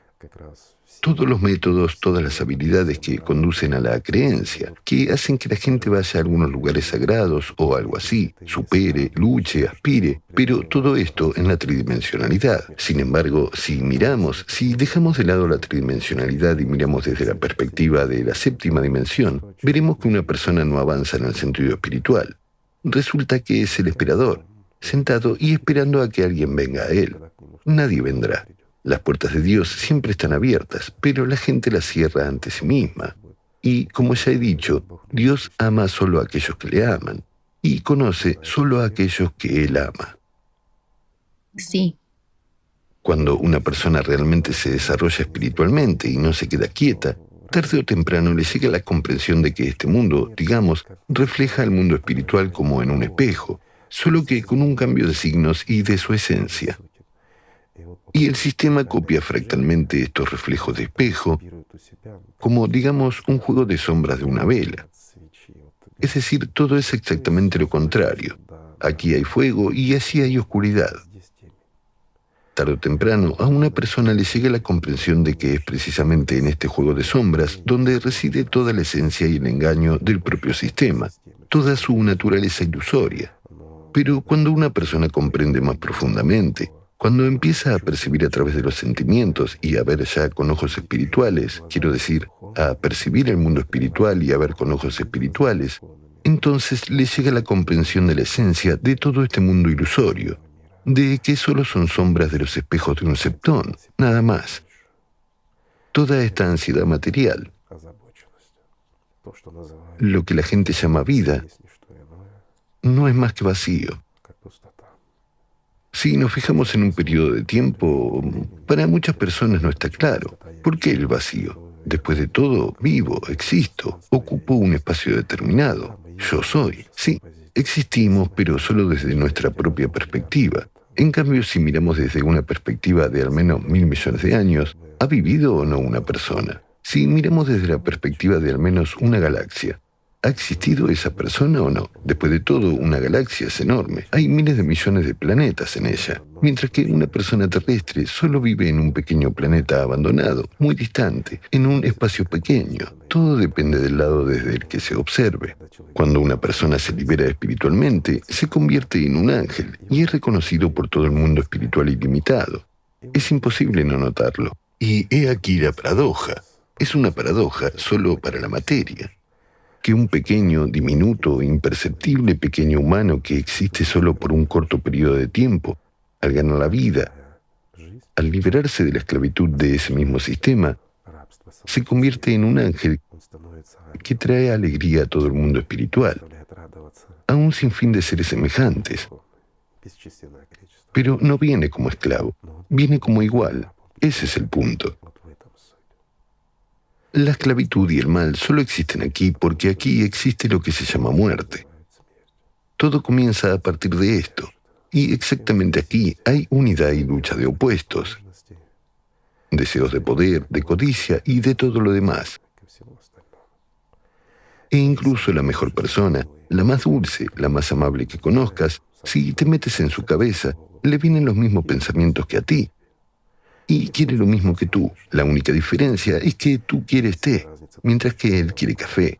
todos los métodos, todas las habilidades que conducen a la creencia, que hacen que la gente vaya a algunos lugares sagrados o algo así, supere, luche, aspire, pero todo esto en la tridimensionalidad. Sin embargo, si dejamos de lado la tridimensionalidad y miramos desde la perspectiva de la séptima dimensión, veremos que una persona no avanza en el sentido espiritual. Resulta que es el esperador, sentado y esperando a que alguien venga a él. Nadie vendrá. Las puertas de Dios siempre están abiertas, pero la gente las cierra ante sí misma. Y, como ya he dicho, Dios ama solo a aquellos que le aman, y conoce solo a aquellos que Él ama. Sí. Cuando una persona realmente se desarrolla espiritualmente y no se queda quieta, tarde o temprano le llega la comprensión de que este mundo, digamos, refleja el mundo espiritual como en un espejo, solo que con un cambio de signos y de su esencia. Y el sistema copia fractalmente estos reflejos de espejo, como, digamos, un juego de sombras de una vela. Es decir, todo es exactamente lo contrario. Aquí hay fuego y allí hay oscuridad. Tarde o temprano, a una persona le llega la comprensión de que es precisamente en este juego de sombras donde reside toda la esencia y el engaño del propio sistema, toda su naturaleza ilusoria. Pero cuando una persona comprende más profundamente, Cuando empieza a percibir a través de los sentimientos y a ver ya con ojos espirituales, quiero decir, a percibir el mundo espiritual y a ver con ojos espirituales, entonces le llega la comprensión de la esencia de todo este mundo ilusorio, de que solo son sombras de los espejos de un septón, nada más. Toda esta ansiedad material, lo que la gente llama vida, no es más que vacío. Si nos fijamos en un periodo de tiempo, para muchas personas no está claro. ¿Por qué el vacío? Después de todo, vivo, existo, ocupo un espacio determinado. Yo soy. Sí, existimos, pero solo desde nuestra propia perspectiva. En cambio, si miramos desde una perspectiva de al menos 1.000 millones de años, ¿ha vivido o no una persona? Si miramos desde la perspectiva de al menos una galaxia, ¿ha existido esa persona o no? Después de todo, una galaxia es enorme. Hay miles de millones de planetas en ella. Mientras que una persona terrestre solo vive en un pequeño planeta abandonado, muy distante, en un espacio pequeño. Todo depende del lado desde el que se observe. Cuando una persona se libera espiritualmente, se convierte en un ángel y es reconocido por todo el mundo espiritual ilimitado. Es imposible no notarlo. Y he aquí la paradoja. Es una paradoja solo para la materia. Que un pequeño, diminuto, imperceptible pequeño humano que existe solo por un corto periodo de tiempo, al ganar la vida, al liberarse de la esclavitud de ese mismo sistema, se convierte en un ángel que trae alegría a todo el mundo espiritual, a un sinfín de seres semejantes. Pero no viene como esclavo, viene como igual. Ese es el punto. La esclavitud y el mal solo existen aquí porque aquí existe lo que se llama muerte. Todo comienza a partir de esto, y exactamente aquí hay unidad y lucha de opuestos, deseos de poder, de codicia y de todo lo demás. E incluso la mejor persona, la más dulce, la más amable que conozcas, si te metes en su cabeza, le vienen los mismos pensamientos que a ti. Y quiere lo mismo que tú. La única diferencia es que tú quieres té, mientras que él quiere café.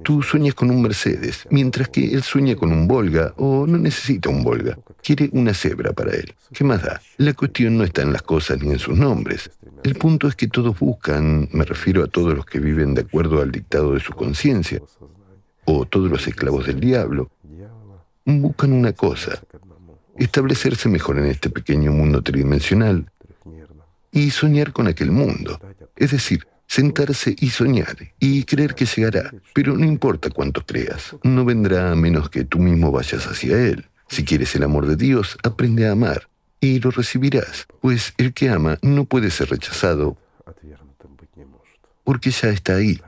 Tú sueñas con un Mercedes, mientras que él sueña con un Volga, o no necesita un Volga. Quiere una cebra para él. ¿Qué más da? La cuestión no está en las cosas ni en sus nombres. El punto es que todos buscan, me refiero a todos los que viven de acuerdo al dictado de su conciencia, o todos los esclavos del diablo, buscan una cosa: establecerse mejor en este pequeño mundo tridimensional, y soñar con aquel mundo. Es decir, sentarse y soñar, y creer que llegará. Pero no importa cuánto creas, no vendrá a menos que tú mismo vayas hacia él. Si quieres el amor de Dios, aprende a amar, y lo recibirás, pues el que ama no puede ser rechazado, porque ya está ahí.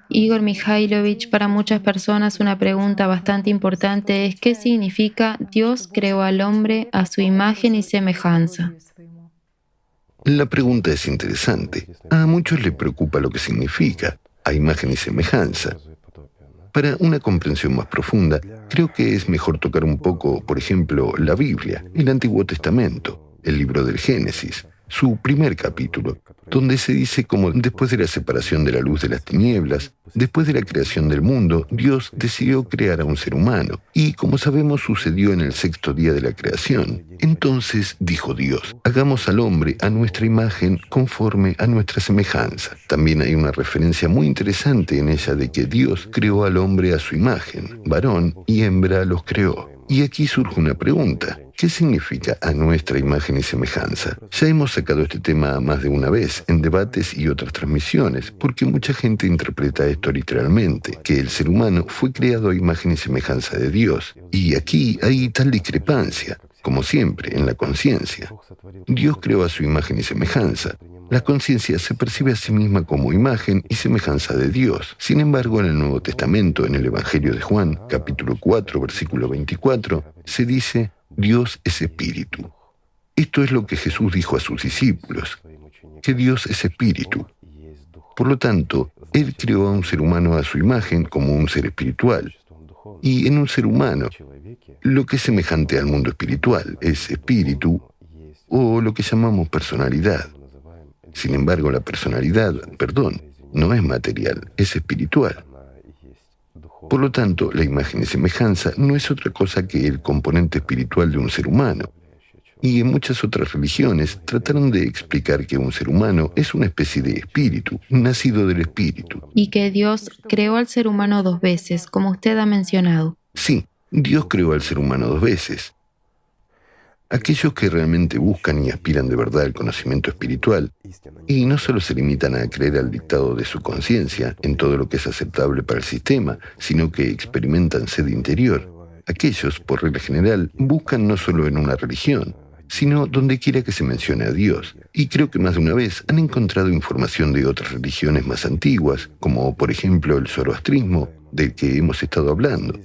Igor Mikhailovich, para muchas personas una pregunta bastante importante es ¿qué significa Dios creó al hombre a su imagen y semejanza? La pregunta es interesante. A muchos les preocupa lo que significa, a imagen y semejanza. Para una comprensión más profunda, creo que es mejor tocar un poco, por ejemplo, la Biblia, el Antiguo Testamento, el libro del Génesis, su primer capítulo, donde se dice cómo después de la separación de la luz de las tinieblas, después de la creación del mundo, Dios decidió crear a un ser humano. Y como sabemos, sucedió en el sexto día de la creación. Entonces dijo Dios: hagamos al hombre a nuestra imagen conforme a nuestra semejanza. También hay una referencia muy interesante en ella de que Dios creó al hombre a su imagen, varón y hembra los creó. Y aquí surge una pregunta. ¿Qué significa a nuestra imagen y semejanza? Ya hemos sacado este tema más de una vez en debates y otras transmisiones, porque mucha gente interpreta esto literalmente, que el ser humano fue creado a imagen y semejanza de Dios. Y aquí hay tal discrepancia, como siempre, en la conciencia. Dios creó a su imagen y semejanza. La conciencia se percibe a sí misma como imagen y semejanza de Dios. Sin embargo, en el Nuevo Testamento, en el Evangelio de Juan, capítulo 4, versículo 24, se dice: Dios es espíritu. Esto es lo que Jesús dijo a sus discípulos, que Dios es espíritu. Por lo tanto, Él creó a un ser humano a su imagen como un ser espiritual. Y en un ser humano, lo que es semejante al mundo espiritual es espíritu o lo que llamamos personalidad. Sin embargo, la personalidad, no es material, es espiritual. Por lo tanto, la imagen y semejanza no es otra cosa que el componente espiritual de un ser humano. Y en muchas otras religiones trataron de explicar que un ser humano es una especie de espíritu, nacido del espíritu. Y que Dios creó al ser humano 2 veces, como usted ha mencionado. Sí, Dios creó al ser humano 2 veces. Aquellos que realmente buscan y aspiran de verdad al conocimiento espiritual, y no solo se limitan a creer al dictado de su conciencia en todo lo que es aceptable para el sistema, sino que experimentan sed interior, aquellos, por regla general, buscan no solo en una religión, sino donde quiera que se mencione a Dios. Y creo que más de una vez han encontrado información de otras religiones más antiguas, como por ejemplo el zoroastrismo, del que hemos estado hablando,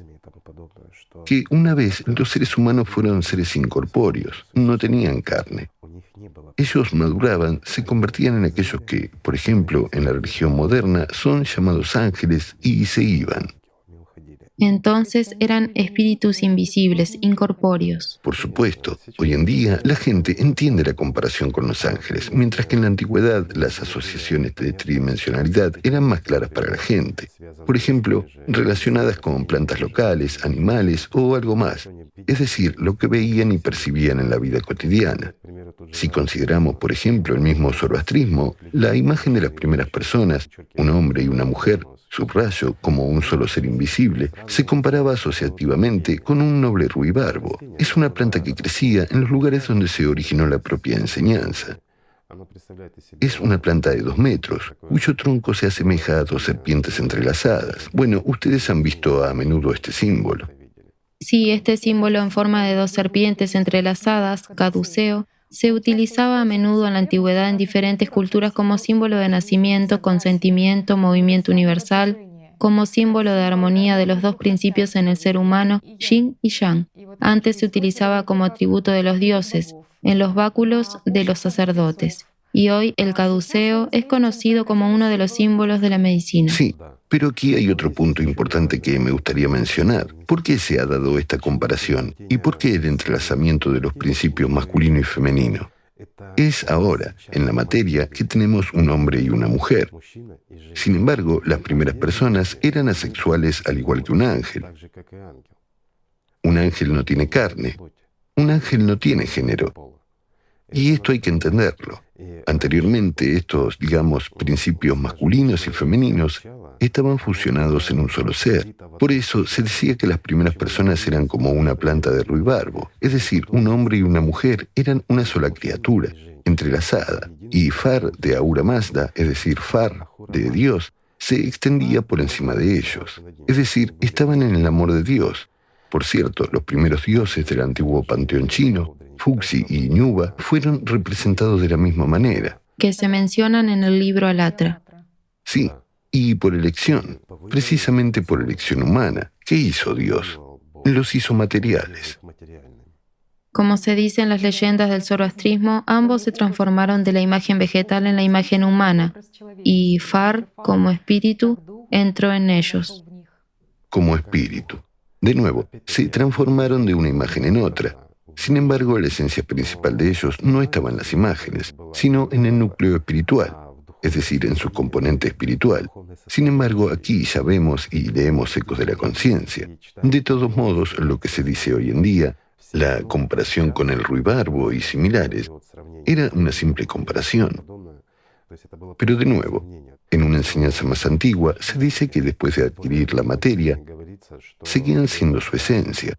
que una vez los seres humanos fueron seres incorpóreos, no tenían carne. Ellos maduraban, se convertían en aquellos que, por ejemplo, en la religión moderna, son llamados ángeles y se iban. Entonces eran espíritus invisibles, incorpóreos. Por supuesto, hoy en día la gente entiende la comparación con los ángeles, mientras que en la antigüedad las asociaciones de tridimensionalidad eran más claras para la gente. Por ejemplo, relacionadas con plantas locales, animales o algo más, es decir, lo que veían y percibían en la vida cotidiana. Si consideramos, por ejemplo, el mismo zoroastrismo, la imagen de las primeras personas, un hombre y una mujer, subrayo, como un solo ser invisible, se comparaba asociativamente con un noble ruibarbo. Es una planta que crecía en los lugares donde se originó la propia enseñanza. Es una planta de 2 metros, cuyo tronco se asemeja a 2 serpientes entrelazadas. Bueno, ustedes han visto a menudo este símbolo. Sí, este símbolo en forma de 2 serpientes entrelazadas, caduceo, se utilizaba a menudo en la antigüedad en diferentes culturas como símbolo de nacimiento, consentimiento, movimiento universal, como símbolo de armonía de los 2 principios en el ser humano, yin y yang. Antes se utilizaba como atributo de los dioses, en los báculos de los sacerdotes. Y hoy el caduceo es conocido como uno de los símbolos de la medicina. Sí, pero aquí hay otro punto importante que me gustaría mencionar. ¿Por qué se ha dado esta comparación? ¿Y por qué el entrelazamiento de los principios masculino y femenino? Es ahora, en la materia, que tenemos un hombre y una mujer. Sin embargo, las primeras personas eran asexuales al igual que un ángel. Un ángel no tiene carne. Un ángel no tiene género. Y esto hay que entenderlo. Anteriormente, estos, principios masculinos y femeninos estaban fusionados en un solo ser. Por eso se decía que las primeras personas eran como una planta de ruibarbo, es decir, un hombre y una mujer eran una sola criatura, entrelazada, y Far de Ahura Mazda, es decir, Far de Dios, se extendía por encima de ellos, es decir, estaban en el amor de Dios. Por cierto, los primeros dioses del antiguo panteón chino, Fuxi y Ñuba, fueron representados de la misma manera. Que se mencionan en el libro Alatra. Sí, y por elección, precisamente por elección humana. ¿Qué hizo Dios? Los hizo materiales. Como se dice en las leyendas del zoroastrismo, ambos se transformaron de la imagen vegetal en la imagen humana, y Far, como espíritu, entró en ellos. Como espíritu. De nuevo, se transformaron de una imagen en otra. Sin embargo, la esencia principal de ellos no estaba en las imágenes, sino en el núcleo espiritual, es decir, en su componente espiritual. Sin embargo, aquí ya vemos y leemos ecos de la conciencia. De todos modos, lo que se dice hoy en día, la comparación con el ruibarbo y similares, era una simple comparación. Pero de nuevo, en una enseñanza más antigua, se dice que después de adquirir la materia, seguían siendo su esencia.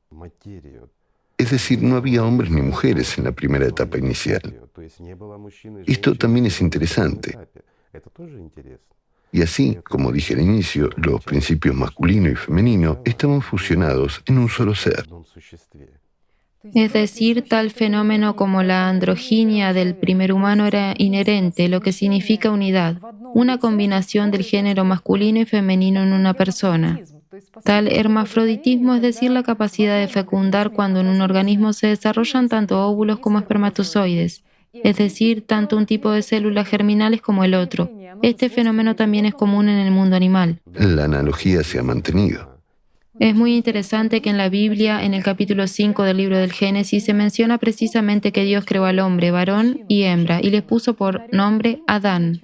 Es decir, no había hombres ni mujeres en la primera etapa inicial. Esto también es interesante. Y así, como dije al inicio, los principios masculino y femenino estaban fusionados en un solo ser. Es decir, tal fenómeno como la androginia del primer humano era inherente, lo que significa unidad, una combinación del género masculino y femenino en una persona. Tal hermafroditismo, es decir, la capacidad de fecundar cuando en un organismo se desarrollan tanto óvulos como espermatozoides, es decir, tanto un tipo de células germinales como el otro. Este fenómeno también es común en el mundo animal. La analogía se ha mantenido. Es muy interesante que en la Biblia, en el capítulo 5 del libro del Génesis, se menciona precisamente que Dios creó al hombre, varón y hembra, y le puso por nombre Adán.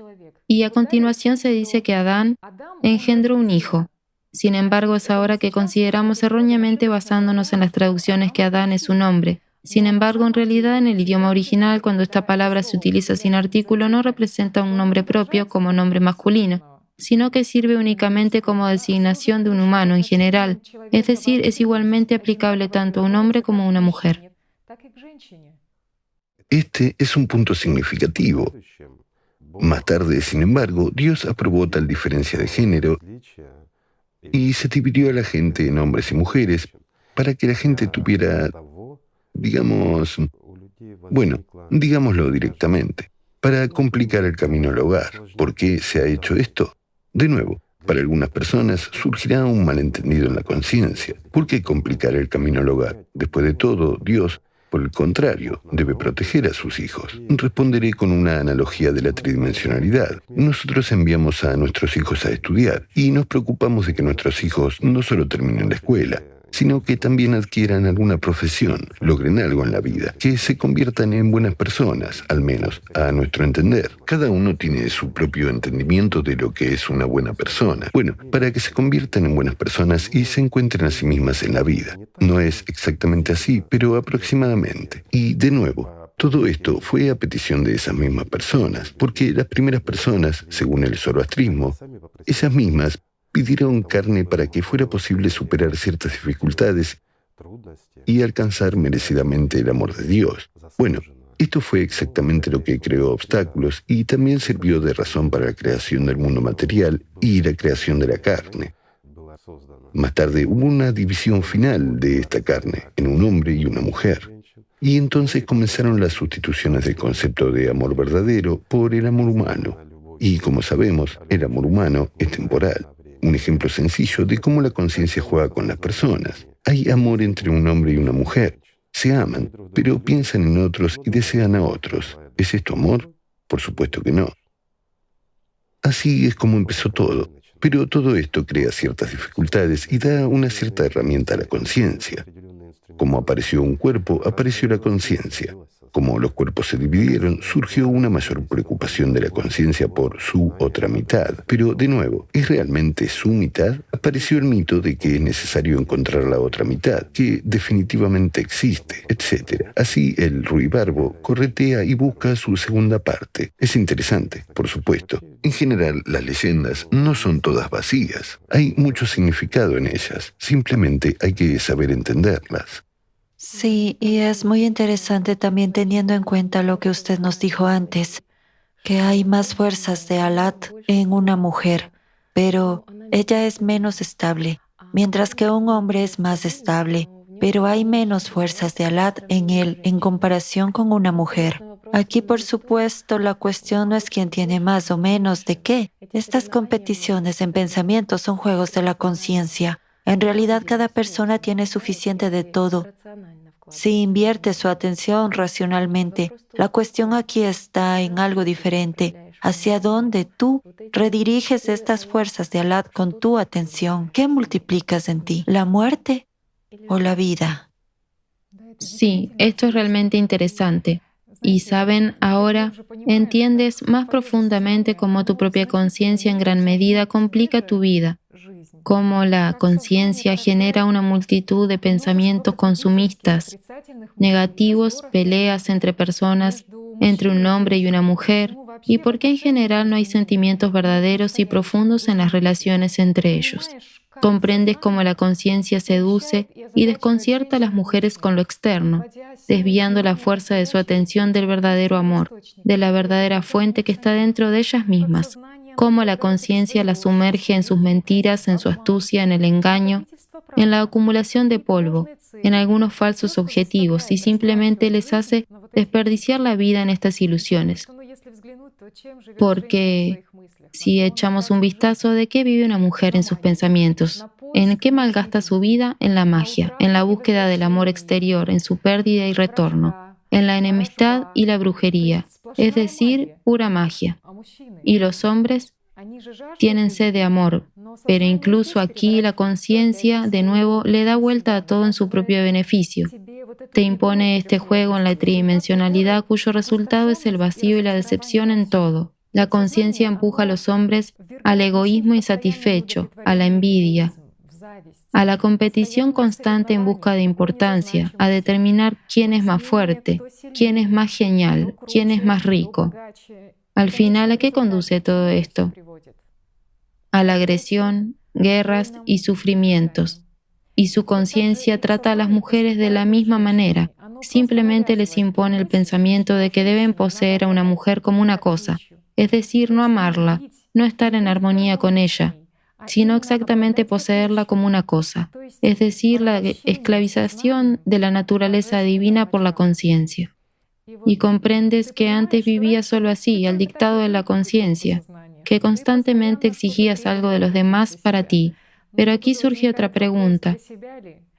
Y a continuación se dice que Adán engendró un hijo. Sin embargo, es ahora que consideramos erróneamente basándonos en las traducciones que Adán es un hombre. Sin embargo, en realidad, en el idioma original, cuando esta palabra se utiliza sin artículo, no representa un nombre propio como nombre masculino, sino que sirve únicamente como designación de un humano en general, es decir, es igualmente aplicable tanto a un hombre como a una mujer. Este es un punto significativo. Más tarde, sin embargo, Dios aprobó tal diferencia de género y se dividió a la gente en hombres y mujeres para que la gente tuviera, digamos, bueno, digámoslo directamente, para complicar el camino al hogar. ¿Por qué se ha hecho esto? De nuevo, para algunas personas surgirá un malentendido en la conciencia. ¿Por qué complicar el camino al hogar? Después de todo, Dios, por el contrario, debe proteger a sus hijos. Responderé con una analogía de la tridimensionalidad. Nosotros enviamos a nuestros hijos a estudiar y nos preocupamos de que nuestros hijos no solo terminen la escuela, sino que también adquieran alguna profesión, logren algo en la vida, que se conviertan en buenas personas, al menos a nuestro entender. Cada uno tiene su propio entendimiento de lo que es una buena persona. Bueno, para que se conviertan en buenas personas y se encuentren a sí mismas en la vida. No es exactamente así, pero aproximadamente. Y de nuevo, todo esto fue a petición de esas mismas personas, porque las primeras personas, según el zoroastrismo, esas mismas pidieron carne para que fuera posible superar ciertas dificultades y alcanzar merecidamente el amor de Dios. Bueno, esto fue exactamente lo que creó obstáculos y también sirvió de razón para la creación del mundo material y la creación de la carne. Más tarde hubo una división final de esta carne en un hombre y una mujer. Y entonces comenzaron las sustituciones del concepto de amor verdadero por el amor humano. Y como sabemos, el amor humano es temporal. Un ejemplo sencillo de cómo la conciencia juega con las personas. Hay amor entre un hombre y una mujer. Se aman, pero piensan en otros y desean a otros. ¿Es esto amor? Por supuesto que no. Así es como empezó todo. Pero todo esto crea ciertas dificultades y da una cierta herramienta a la conciencia. Como apareció un cuerpo, apareció la conciencia. Como los cuerpos se dividieron, surgió una mayor preocupación de la conciencia por su otra mitad. Pero, de nuevo, ¿es realmente su mitad? Apareció el mito de que es necesario encontrar la otra mitad, que definitivamente existe, etc. Así, el ruibarbo corretea y busca su segunda parte. Es interesante, por supuesto. En general, las leyendas no son todas vacías. Hay mucho significado en ellas. Simplemente hay que saber entenderlas. Sí, y es muy interesante también teniendo en cuenta lo que usted nos dijo antes, que hay más fuerzas de Alat en una mujer, pero ella es menos estable, mientras que un hombre es más estable, pero hay menos fuerzas de Alat en él en comparación con una mujer. Aquí, por supuesto, la cuestión no es quién tiene más o menos de qué. Estas competiciones en pensamiento son juegos de la conciencia. En realidad, cada persona tiene suficiente de todo. Si invierte su atención racionalmente, la cuestión aquí está en algo diferente. ¿Hacia dónde tú rediriges estas fuerzas de Alat con tu atención? ¿Qué multiplicas en ti? ¿La muerte o la vida? Sí, esto es realmente interesante. Y saben, ahora entiendes más profundamente cómo tu propia conciencia en gran medida complica tu vida, cómo la conciencia genera una multitud de pensamientos consumistas, negativos, peleas entre personas, entre un hombre y una mujer, y por qué en general no hay sentimientos verdaderos y profundos en las relaciones entre ellos. Comprendes cómo la conciencia seduce y desconcierta a las mujeres con lo externo, desviando la fuerza de su atención del verdadero amor, de la verdadera fuente que está dentro de ellas mismas. Cómo la conciencia las sumerge en sus mentiras, en su astucia, en el engaño, en la acumulación de polvo, en algunos falsos objetivos y simplemente les hace desperdiciar la vida en estas ilusiones. Porque si echamos un vistazo de qué vive una mujer en sus pensamientos, en qué malgasta su vida, en la magia, en la búsqueda del amor exterior, en su pérdida y retorno, en la enemistad y la brujería, es decir, pura magia. Y los hombres Tienen sed de amor, pero incluso aquí la conciencia, de nuevo, le da vuelta a todo en su propio beneficio. Te impone este juego en la tridimensionalidad cuyo resultado es el vacío y la decepción en todo. La conciencia empuja a los hombres al egoísmo insatisfecho, a la envidia, a la competición constante en busca de importancia, a determinar quién es más fuerte, quién es más genial, quién es más rico. Al final, ¿a qué conduce todo esto? A la agresión, guerras y sufrimientos. Y su conciencia trata a las mujeres de la misma manera. Simplemente les impone el pensamiento de que deben poseer a una mujer como una cosa, es decir, no amarla, no estar en armonía con ella, sino exactamente poseerla como una cosa, es decir, la esclavización de la naturaleza divina por la conciencia. Y comprendes que antes vivías solo así, al dictado de la conciencia, que constantemente exigías algo de los demás para ti. Pero aquí surge otra pregunta.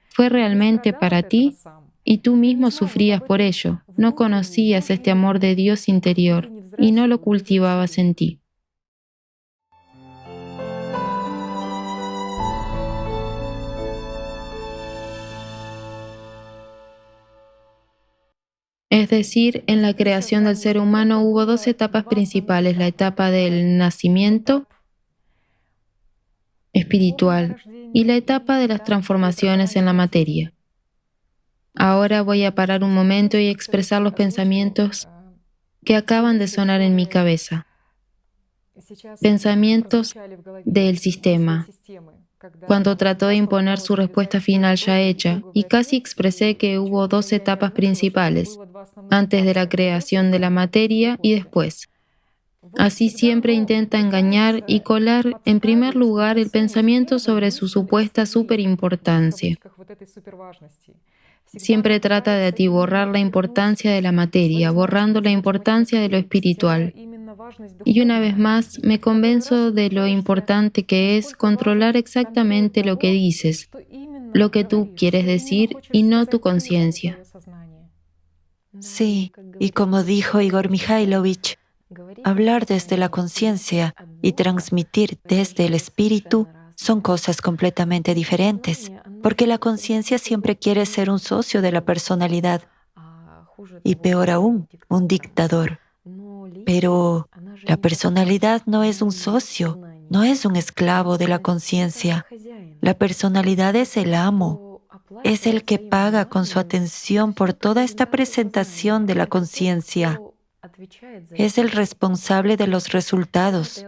¿Fue realmente para ti? Y tú mismo sufrías por ello. No conocías este amor de Dios interior y no lo cultivabas en ti. Es decir, en la creación del ser humano hubo dos etapas principales, la etapa del nacimiento espiritual y la etapa de las transformaciones en la materia. Ahora voy a parar un momento y expresar los pensamientos que acaban de sonar en mi cabeza. Pensamientos del sistema, cuando trató de imponer su respuesta final ya hecha, y casi expresé que hubo dos etapas principales, antes de la creación de la materia y después. Así siempre intenta engañar y colar en primer lugar el pensamiento sobre su supuesta superimportancia. Siempre trata de atiborrar la importancia de la materia, borrando la importancia de lo espiritual. Y una vez más me convenzo de lo importante que es controlar exactamente lo que dices, lo que tú quieres decir y no tu conciencia. Sí, y como dijo Igor Mikhailovich, hablar desde la conciencia y transmitir desde el espíritu son cosas completamente diferentes, porque la conciencia siempre quiere ser un socio de la personalidad y peor aún, un dictador. Pero la personalidad no es un socio, no es un esclavo de la conciencia. La personalidad es el amo, es el que paga con su atención por toda esta presentación de la conciencia. Es el responsable de los resultados.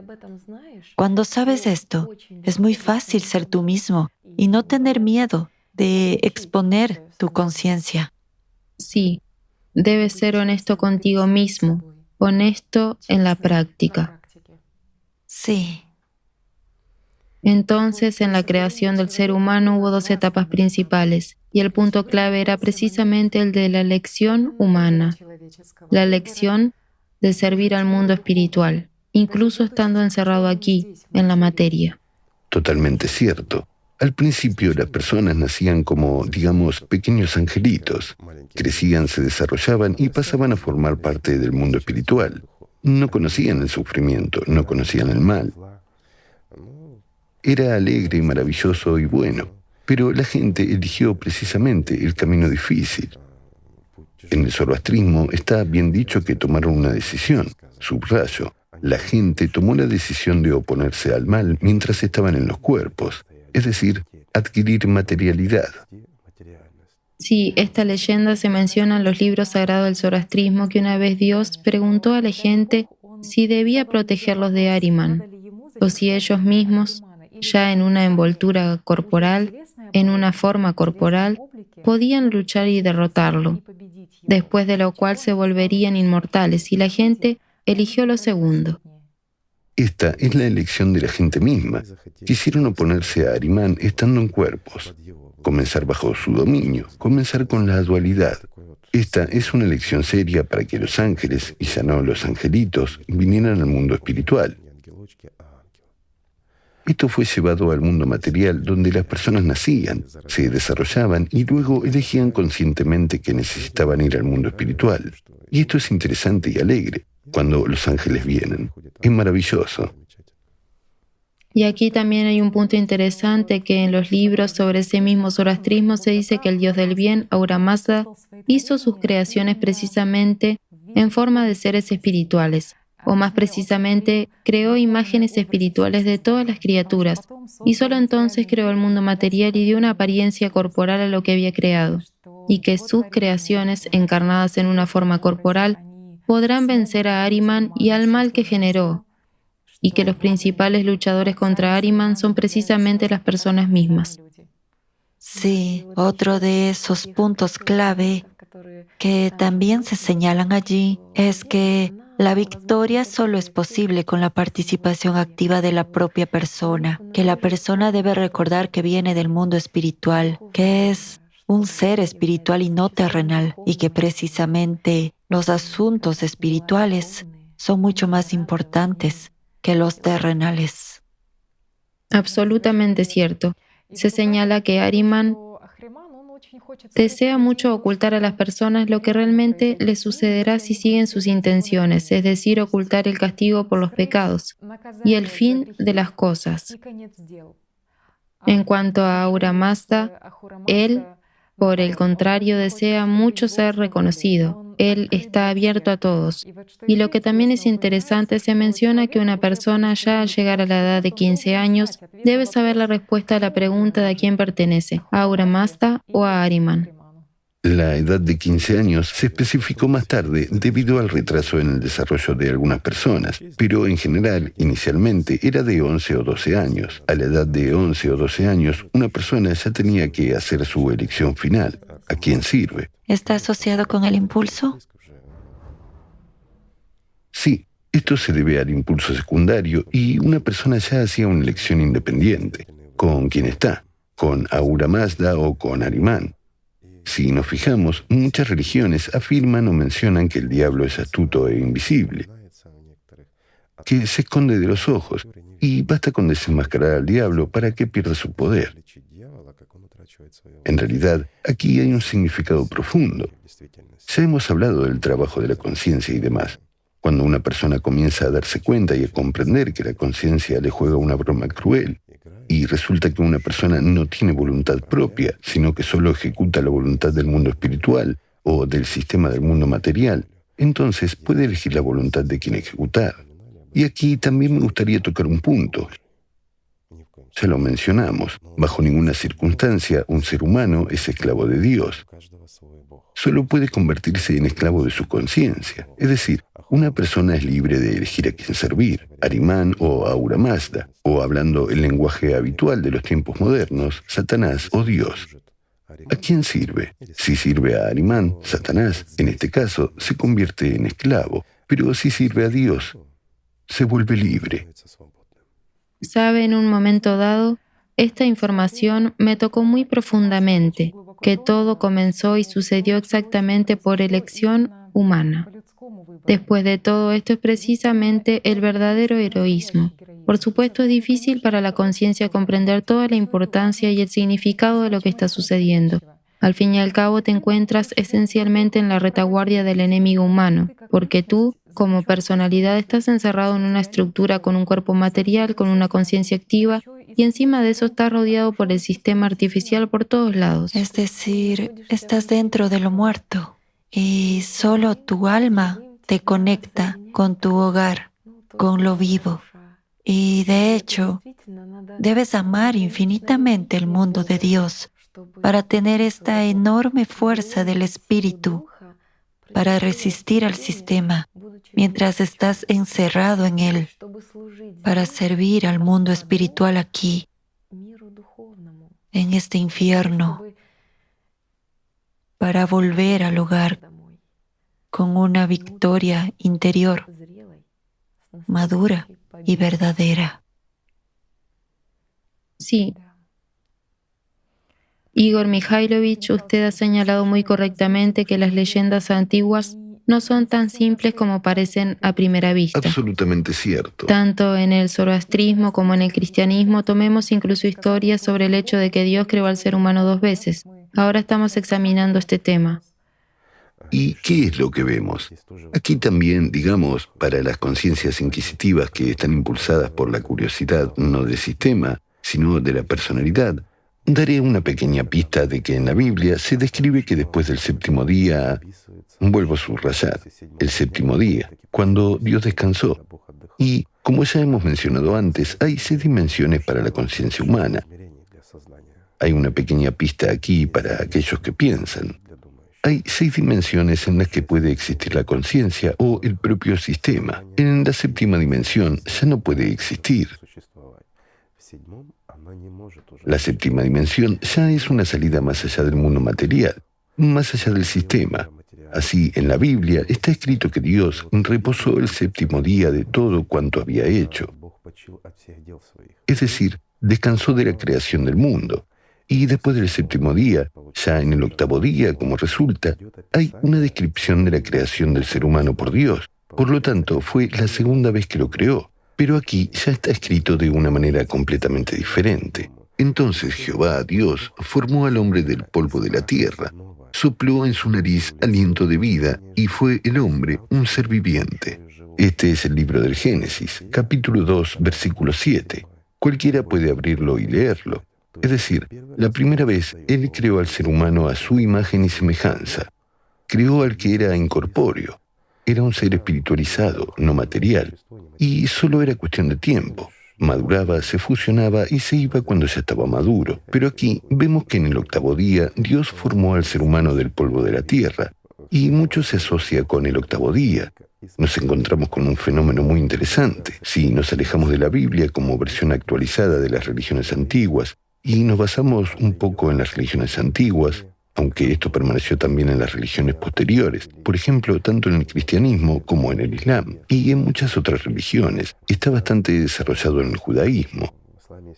Cuando sabes esto, es muy fácil ser tú mismo y no tener miedo de exponer tu conciencia. Sí, debes ser honesto contigo mismo, honesto en la práctica. Sí. Entonces, en la creación del ser humano hubo dos etapas principales, y el punto clave era precisamente el de la elección humana, la elección de servir al mundo espiritual, incluso estando encerrado aquí, en la materia. Totalmente cierto. Al principio las personas nacían como, digamos, pequeños angelitos. Crecían, se desarrollaban y pasaban a formar parte del mundo espiritual. No conocían el sufrimiento, no conocían el mal. Era alegre y maravilloso y bueno, pero la gente eligió precisamente el camino difícil. En el zoroastrismo está bien dicho que tomaron una decisión. Subrayo, la gente tomó la decisión de oponerse al mal mientras estaban en los cuerpos, es decir, adquirir materialidad. Sí, esta leyenda se menciona en los libros sagrados del zoroastrismo, que una vez Dios preguntó a la gente si debía protegerlos de Ahriman, o si ellos mismos, ya en una envoltura corporal, en una forma corporal, podían luchar y derrotarlo, después de lo cual se volverían inmortales, y la gente eligió lo segundo. Esta es la elección de la gente misma. Quisieron oponerse a Ahriman estando en cuerpos, comenzar bajo su dominio, comenzar con la dualidad. Esta es una elección seria para que los ángeles, y ya no los angelitos, vinieran al mundo espiritual. Esto fue llevado al mundo material, donde las personas nacían, se desarrollaban y luego elegían conscientemente que necesitaban ir al mundo espiritual. Y esto es interesante y alegre, cuando los ángeles vienen. Es maravilloso. Y aquí también hay un punto interesante que en los libros sobre ese mismo zoroastrismo se dice que el dios del bien, Ahura Mazda, hizo sus creaciones precisamente en forma de seres espirituales, o más precisamente, creó imágenes espirituales de todas las criaturas, y solo entonces creó el mundo material y dio una apariencia corporal a lo que había creado, y que sus creaciones, encarnadas en una forma corporal, podrán vencer a Ahriman y al mal que generó, y que los principales luchadores contra Ahriman son precisamente las personas mismas. Sí, otro de esos puntos clave que también se señalan allí es que la victoria solo es posible con la participación activa de la propia persona, que la persona debe recordar que viene del mundo espiritual, que es un ser espiritual y no terrenal, y que precisamente los asuntos espirituales son mucho más importantes que los terrenales. Absolutamente cierto. Se señala que Ahriman desea mucho ocultar a las personas lo que realmente les sucederá si siguen sus intenciones, es decir, ocultar el castigo por los pecados y el fin de las cosas. En cuanto a Ahura Mazda, él, por el contrario, desea mucho ser reconocido. Él está abierto a todos. Y lo que también es interesante, se menciona que una persona ya al llegar a la edad de 15 años debe saber la respuesta a la pregunta de a quién pertenece, a Ahura Mazda o a Ahriman. La edad de 15 años se especificó más tarde debido al retraso en el desarrollo de algunas personas, pero en general, inicialmente, era de 11 o 12 años. A la edad de 11 o 12 años, una persona ya tenía que hacer su elección final. ¿A quién sirve? ¿Está asociado con el impulso? Sí, esto se debe al impulso secundario y una persona ya hacía una elección independiente. ¿Con quién está? ¿Con Ahura Mazda o con Ahriman? Si nos fijamos, muchas religiones afirman o mencionan que el diablo es astuto e invisible, que se esconde de los ojos, y basta con desenmascarar al diablo para que pierda su poder. En realidad, aquí hay un significado profundo. Ya hemos hablado del trabajo de la conciencia y demás. Cuando una persona comienza a darse cuenta y a comprender que la conciencia le juega una broma cruel, y resulta que una persona no tiene voluntad propia, sino que solo ejecuta la voluntad del mundo espiritual o del sistema del mundo material, entonces puede elegir la voluntad de quien ejecutar. Y aquí también me gustaría tocar un punto. Ya lo mencionamos, bajo ninguna circunstancia un ser humano es esclavo de Dios. Solo puede convertirse en esclavo de su conciencia, es decir, una persona es libre de elegir a quién servir, Ahriman o Ahura Mazda, o hablando el lenguaje habitual de los tiempos modernos, Satanás o Dios. ¿A quién sirve? Si sirve a Ahriman, Satanás, en este caso, se convierte en esclavo, pero si sirve a Dios, se vuelve libre. Sabe, en un momento dado, esta información me tocó muy profundamente, que todo comenzó y sucedió exactamente por elección humana. Después de todo esto es precisamente el verdadero heroísmo. Por supuesto, es difícil para la conciencia comprender toda la importancia y el significado de lo que está sucediendo. Al fin y al cabo, te encuentras esencialmente en la retaguardia del enemigo humano, porque tú, como personalidad, estás encerrado en una estructura con un cuerpo material, con una conciencia activa, y encima de eso estás rodeado por el sistema artificial por todos lados. Es decir, estás dentro de lo muerto y solo tu alma te conecta con tu hogar, con lo vivo. Y de hecho, debes amar infinitamente el mundo de Dios para tener esta enorme fuerza del espíritu para resistir al sistema mientras estás encerrado en él, para servir al mundo espiritual aquí, en este infierno, para volver al hogar con una victoria interior, madura y verdadera. Sí. Igor Mikhailovich, usted ha señalado muy correctamente que las leyendas antiguas no son tan simples como parecen a primera vista. Absolutamente cierto. Tanto en el zoroastrismo como en el cristianismo tomemos incluso historias sobre el hecho de que Dios creó al ser humano 2 veces. Ahora estamos examinando este tema. ¿Y qué es lo que vemos? Aquí también, digamos, para las conciencias inquisitivas que están impulsadas por la curiosidad no del sistema, sino de la personalidad, daré una pequeña pista de que en la Biblia se describe que después del séptimo día, vuelvo a subrayar, el séptimo día, cuando Dios descansó. Y, como ya hemos mencionado antes, hay 6 dimensiones para la conciencia humana. Hay una pequeña pista aquí para aquellos que piensan. Hay 6 dimensiones en las que puede existir la conciencia o el propio sistema. En la séptima dimensión ya no puede existir. La séptima dimensión ya es una salida más allá del mundo material, más allá del sistema. Así, en la Biblia está escrito que Dios reposó el séptimo día de todo cuanto había hecho. Es decir, descansó de la creación del mundo. Y después del séptimo día, ya en el octavo día, como resulta, hay una descripción de la creación del ser humano por Dios. Por lo tanto, fue la segunda vez que lo creó. Pero aquí ya está escrito de una manera completamente diferente. Entonces Jehová, Dios, formó al hombre del polvo de la tierra, sopló en su nariz aliento de vida, y fue el hombre un ser viviente. Este es el libro del Génesis, capítulo 2, versículo 7. Cualquiera puede abrirlo y leerlo. Es decir, la primera vez Él creó al ser humano a su imagen y semejanza. Creó al que era incorpóreo. Era un ser espiritualizado, no material. Y solo era cuestión de tiempo. Maduraba, se fusionaba y se iba cuando ya estaba maduro. Pero aquí vemos que en el octavo día Dios formó al ser humano del polvo de la tierra. Y mucho se asocia con el octavo día. Nos encontramos con un fenómeno muy interesante. Si nos alejamos de la Biblia como versión actualizada de las religiones antiguas, y nos basamos un poco en las religiones antiguas, aunque esto permaneció también en las religiones posteriores, por ejemplo, tanto en el cristianismo como en el islam, y en muchas otras religiones. Está bastante desarrollado en el judaísmo.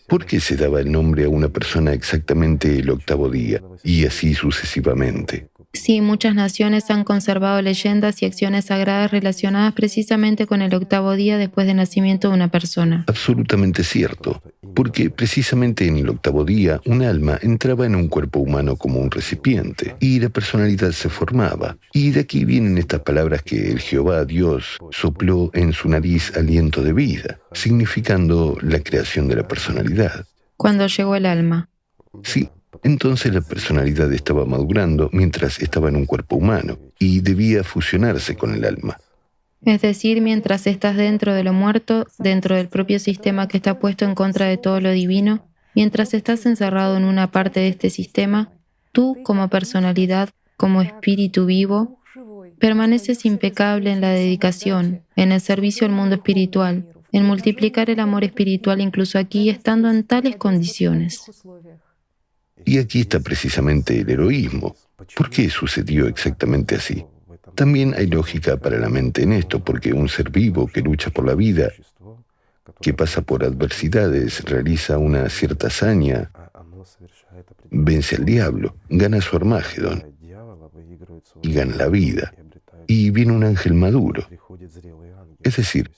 ¿Por qué se daba el nombre a una persona exactamente el octavo día, y así sucesivamente? Sí, muchas naciones han conservado leyendas y acciones sagradas relacionadas precisamente con el octavo día después del nacimiento de una persona. Absolutamente cierto, porque precisamente en el octavo día un alma entraba en un cuerpo humano como un recipiente y la personalidad se formaba. Y de aquí vienen estas palabras que el Jehová Dios sopló en su nariz aliento de vida, significando la creación de la personalidad. Cuando llegó el alma. Sí. Entonces la personalidad estaba madurando mientras estaba en un cuerpo humano y debía fusionarse con el alma. Es decir, mientras estás dentro de lo muerto, dentro del propio sistema que está puesto en contra de todo lo divino, mientras estás encerrado en una parte de este sistema, tú como personalidad, como espíritu vivo, permaneces impecable en la dedicación, en el servicio al mundo espiritual, en multiplicar el amor espiritual incluso aquí estando en tales condiciones. Y aquí está precisamente el heroísmo. ¿Por qué sucedió exactamente así? También hay lógica para la mente en esto, porque un ser vivo que lucha por la vida, que pasa por adversidades, realiza una cierta hazaña, vence al diablo, gana su Armagedón y gana la vida. Y viene un ángel maduro. Es decir,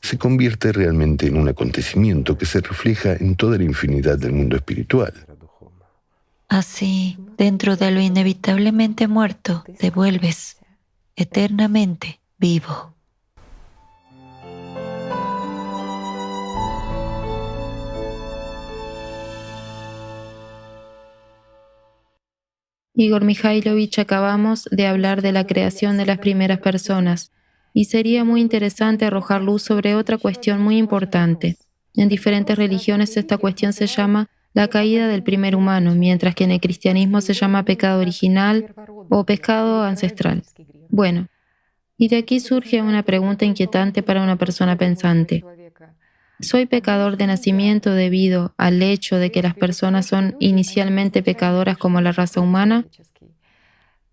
se convierte realmente en un acontecimiento que se refleja en toda la infinidad del mundo espiritual. Así, dentro de lo inevitablemente muerto, te vuelves eternamente vivo. Igor Mikhailovich, acabamos de hablar de la creación de las primeras personas, y sería muy interesante arrojar luz sobre otra cuestión muy importante. En diferentes religiones esta cuestión se llama la caída del primer humano, mientras que en el cristianismo se llama pecado original o pecado ancestral. Bueno, y de aquí surge una pregunta inquietante para una persona pensante. ¿Soy pecador de nacimiento debido al hecho de que las personas son inicialmente pecadoras como la raza humana?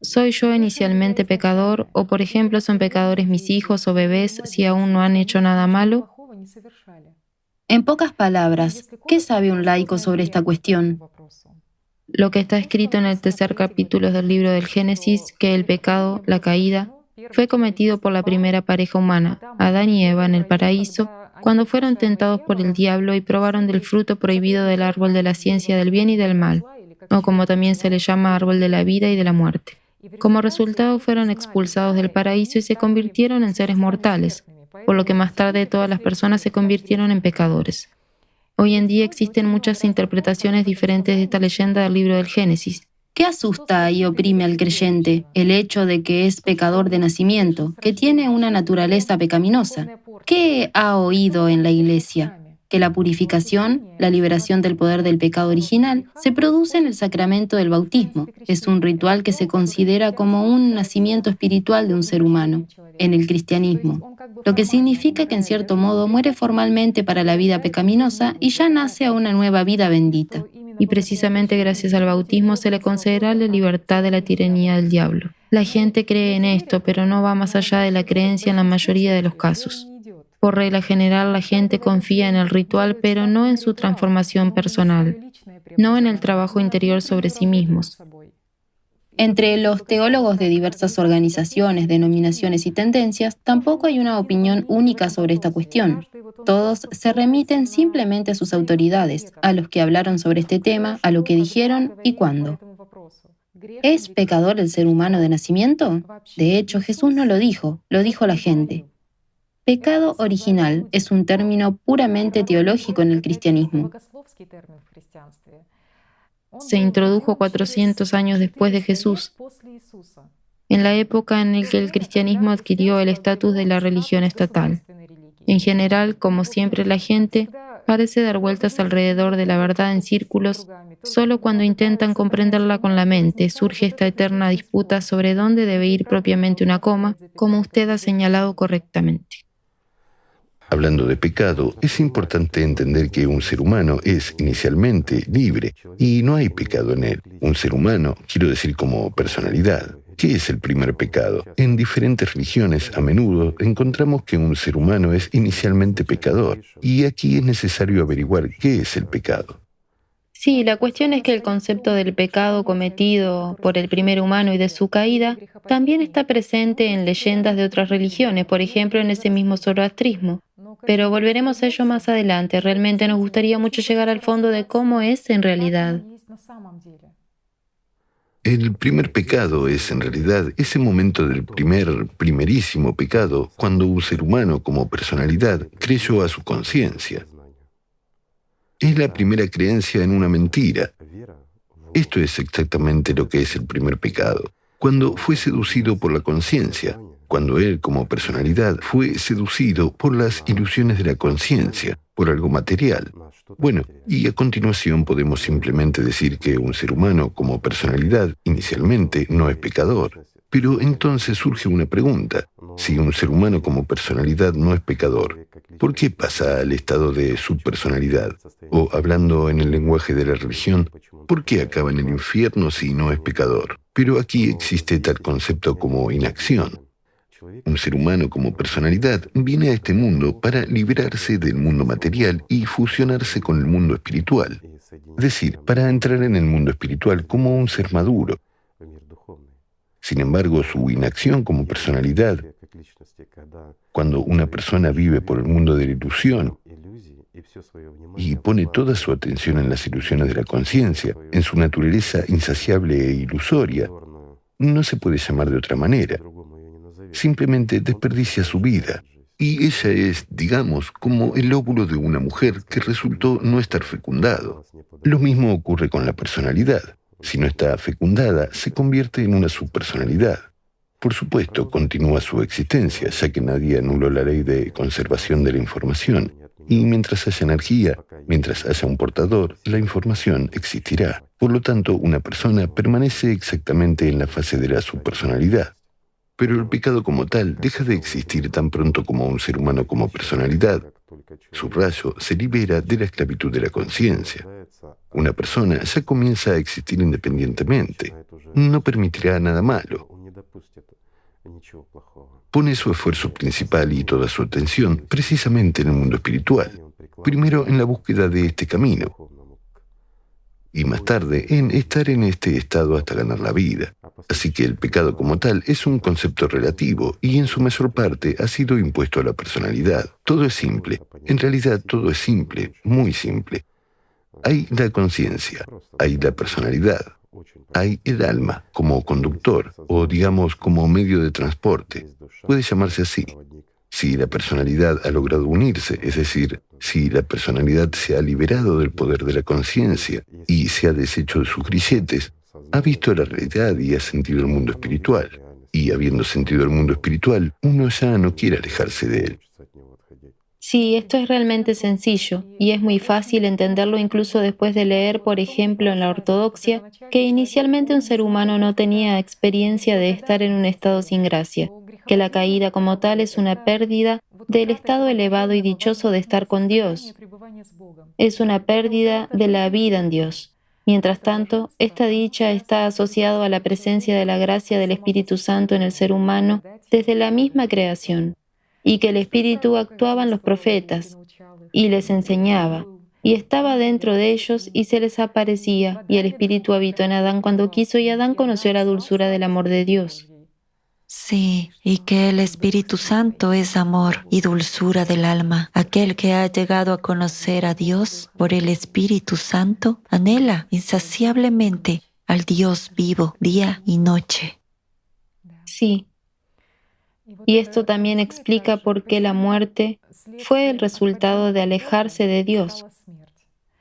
¿Soy yo inicialmente pecador o, por ejemplo, son pecadores mis hijos o bebés si aún no han hecho nada malo? En pocas palabras, ¿qué sabe un laico sobre esta cuestión? Lo que está escrito en el tercer capítulo del libro del Génesis, que el pecado, la caída, fue cometido por la primera pareja humana, Adán y Eva, en el paraíso, cuando fueron tentados por el diablo y probaron del fruto prohibido del árbol de la ciencia del bien y del mal, o como también se le llama árbol de la vida y de la muerte. Como resultado fueron expulsados del paraíso y se convirtieron en seres mortales, por lo que más tarde todas las personas se convirtieron en pecadores. Hoy en día existen muchas interpretaciones diferentes de esta leyenda del libro del Génesis. ¿Qué asusta y oprime al creyente? El hecho de que es pecador de nacimiento, que tiene una naturaleza pecaminosa. ¿Qué ha oído en la Iglesia? Que la purificación, la liberación del poder del pecado original, se produce en el sacramento del bautismo. Es un ritual que se considera como un nacimiento espiritual de un ser humano, en el cristianismo, lo que significa que en cierto modo muere formalmente para la vida pecaminosa y ya nace a una nueva vida bendita. Y precisamente gracias al bautismo se le concederá la libertad de la tiranía del diablo. La gente cree en esto, pero no va más allá de la creencia en la mayoría de los casos. Por regla general, la gente confía en el ritual, pero no en su transformación personal, no en el trabajo interior sobre sí mismos. Entre los teólogos de diversas organizaciones, denominaciones y tendencias, tampoco hay una opinión única sobre esta cuestión. Todos se remiten simplemente a sus autoridades, a los que hablaron sobre este tema, a lo que dijeron y cuándo. ¿Es pecador el ser humano de nacimiento? De hecho, Jesús no lo dijo la gente. Pecado original es un término puramente teológico en el cristianismo. Se introdujo 400 años después de Jesús, en la época en la que el cristianismo adquirió el estatus de la religión estatal. En general, como siempre, la gente parece dar vueltas alrededor de la verdad en círculos. Solo cuando intentan comprenderla con la mente surge esta eterna disputa sobre dónde debe ir propiamente una coma, como usted ha señalado correctamente. Hablando de pecado, es importante entender que un ser humano es inicialmente libre y no hay pecado en él. Un ser humano, quiero decir como personalidad. ¿Qué es el primer pecado? En diferentes religiones, a menudo, encontramos que un ser humano es inicialmente pecador, y aquí es necesario averiguar qué es el pecado. Sí, la cuestión es que el concepto del pecado cometido por el primer humano y de su caída también está presente en leyendas de otras religiones, por ejemplo en ese mismo zoroastrismo. Pero volveremos a ello más adelante. Realmente nos gustaría mucho llegar al fondo de cómo es en realidad. El primer pecado es, en realidad, ese momento del primerísimo pecado, cuando un ser humano como personalidad creyó a su conciencia. Es la primera creencia en una mentira. Esto es exactamente lo que es el primer pecado. Cuando fue seducido por la conciencia, cuando él como personalidad fue seducido por las ilusiones de la conciencia, por algo material. Bueno, y a continuación podemos simplemente decir que un ser humano como personalidad inicialmente no es pecador. Pero entonces surge una pregunta. Si un ser humano como personalidad no es pecador, ¿por qué pasa al estado de subpersonalidad? O, hablando en el lenguaje de la religión, ¿por qué acaba en el infierno si no es pecador? Pero aquí existe tal concepto como inacción. Un ser humano como personalidad viene a este mundo para liberarse del mundo material y fusionarse con el mundo espiritual. Es decir, para entrar en el mundo espiritual como un ser maduro. Sin embargo, su inacción como personalidad, cuando una persona vive por el mundo de la ilusión y pone toda su atención en las ilusiones de la conciencia, en su naturaleza insaciable e ilusoria, no se puede llamar de otra manera. Simplemente desperdicia su vida. Y ella es, digamos, como el óvulo de una mujer que resultó no estar fecundado. Lo mismo ocurre con la personalidad. Si no está fecundada, se convierte en una subpersonalidad. Por supuesto, continúa su existencia, ya que nadie anuló la ley de conservación de la información. Y mientras haya energía, mientras haya un portador, la información existirá. Por lo tanto, una persona permanece exactamente en la fase de la subpersonalidad. Pero el pecado como tal deja de existir tan pronto como un ser humano como personalidad. Su rayo se libera de la esclavitud de la conciencia. Una persona ya comienza a existir independientemente. No permitirá nada malo. Pone su esfuerzo principal y toda su atención precisamente en el mundo espiritual. Primero en la búsqueda de este camino. Y más tarde en estar en este estado hasta ganar la vida. Así que el pecado como tal es un concepto relativo y en su mayor parte ha sido impuesto a la personalidad. Todo es simple. En realidad todo es simple, muy simple. Hay la conciencia, hay la personalidad. Hay el alma como conductor, o digamos como medio de transporte. Puede llamarse así. Si la personalidad ha logrado unirse, es decir, si la personalidad se ha liberado del poder de la conciencia y se ha deshecho de sus grilletes, ha visto la realidad y ha sentido el mundo espiritual. Y habiendo sentido el mundo espiritual, uno ya no quiere alejarse de él. Sí, esto es realmente sencillo y es muy fácil entenderlo incluso después de leer, por ejemplo, en la ortodoxia, que inicialmente un ser humano no tenía experiencia de estar en un estado sin gracia, que la caída como tal es una pérdida del estado elevado y dichoso de estar con Dios. Es una pérdida de la vida en Dios. Mientras tanto, esta dicha está asociada a la presencia de la gracia del Espíritu Santo en el ser humano desde la misma creación, y que el Espíritu actuaba en los profetas, y les enseñaba, y estaba dentro de ellos y se les aparecía, y el Espíritu habitó en Adán cuando quiso, y Adán conoció la dulzura del amor de Dios. Sí, y que el Espíritu Santo es amor y dulzura del alma. Aquel que ha llegado a conocer a Dios por el Espíritu Santo anhela insaciablemente al Dios vivo día y noche. Sí, y esto también explica por qué la muerte fue el resultado de alejarse de Dios.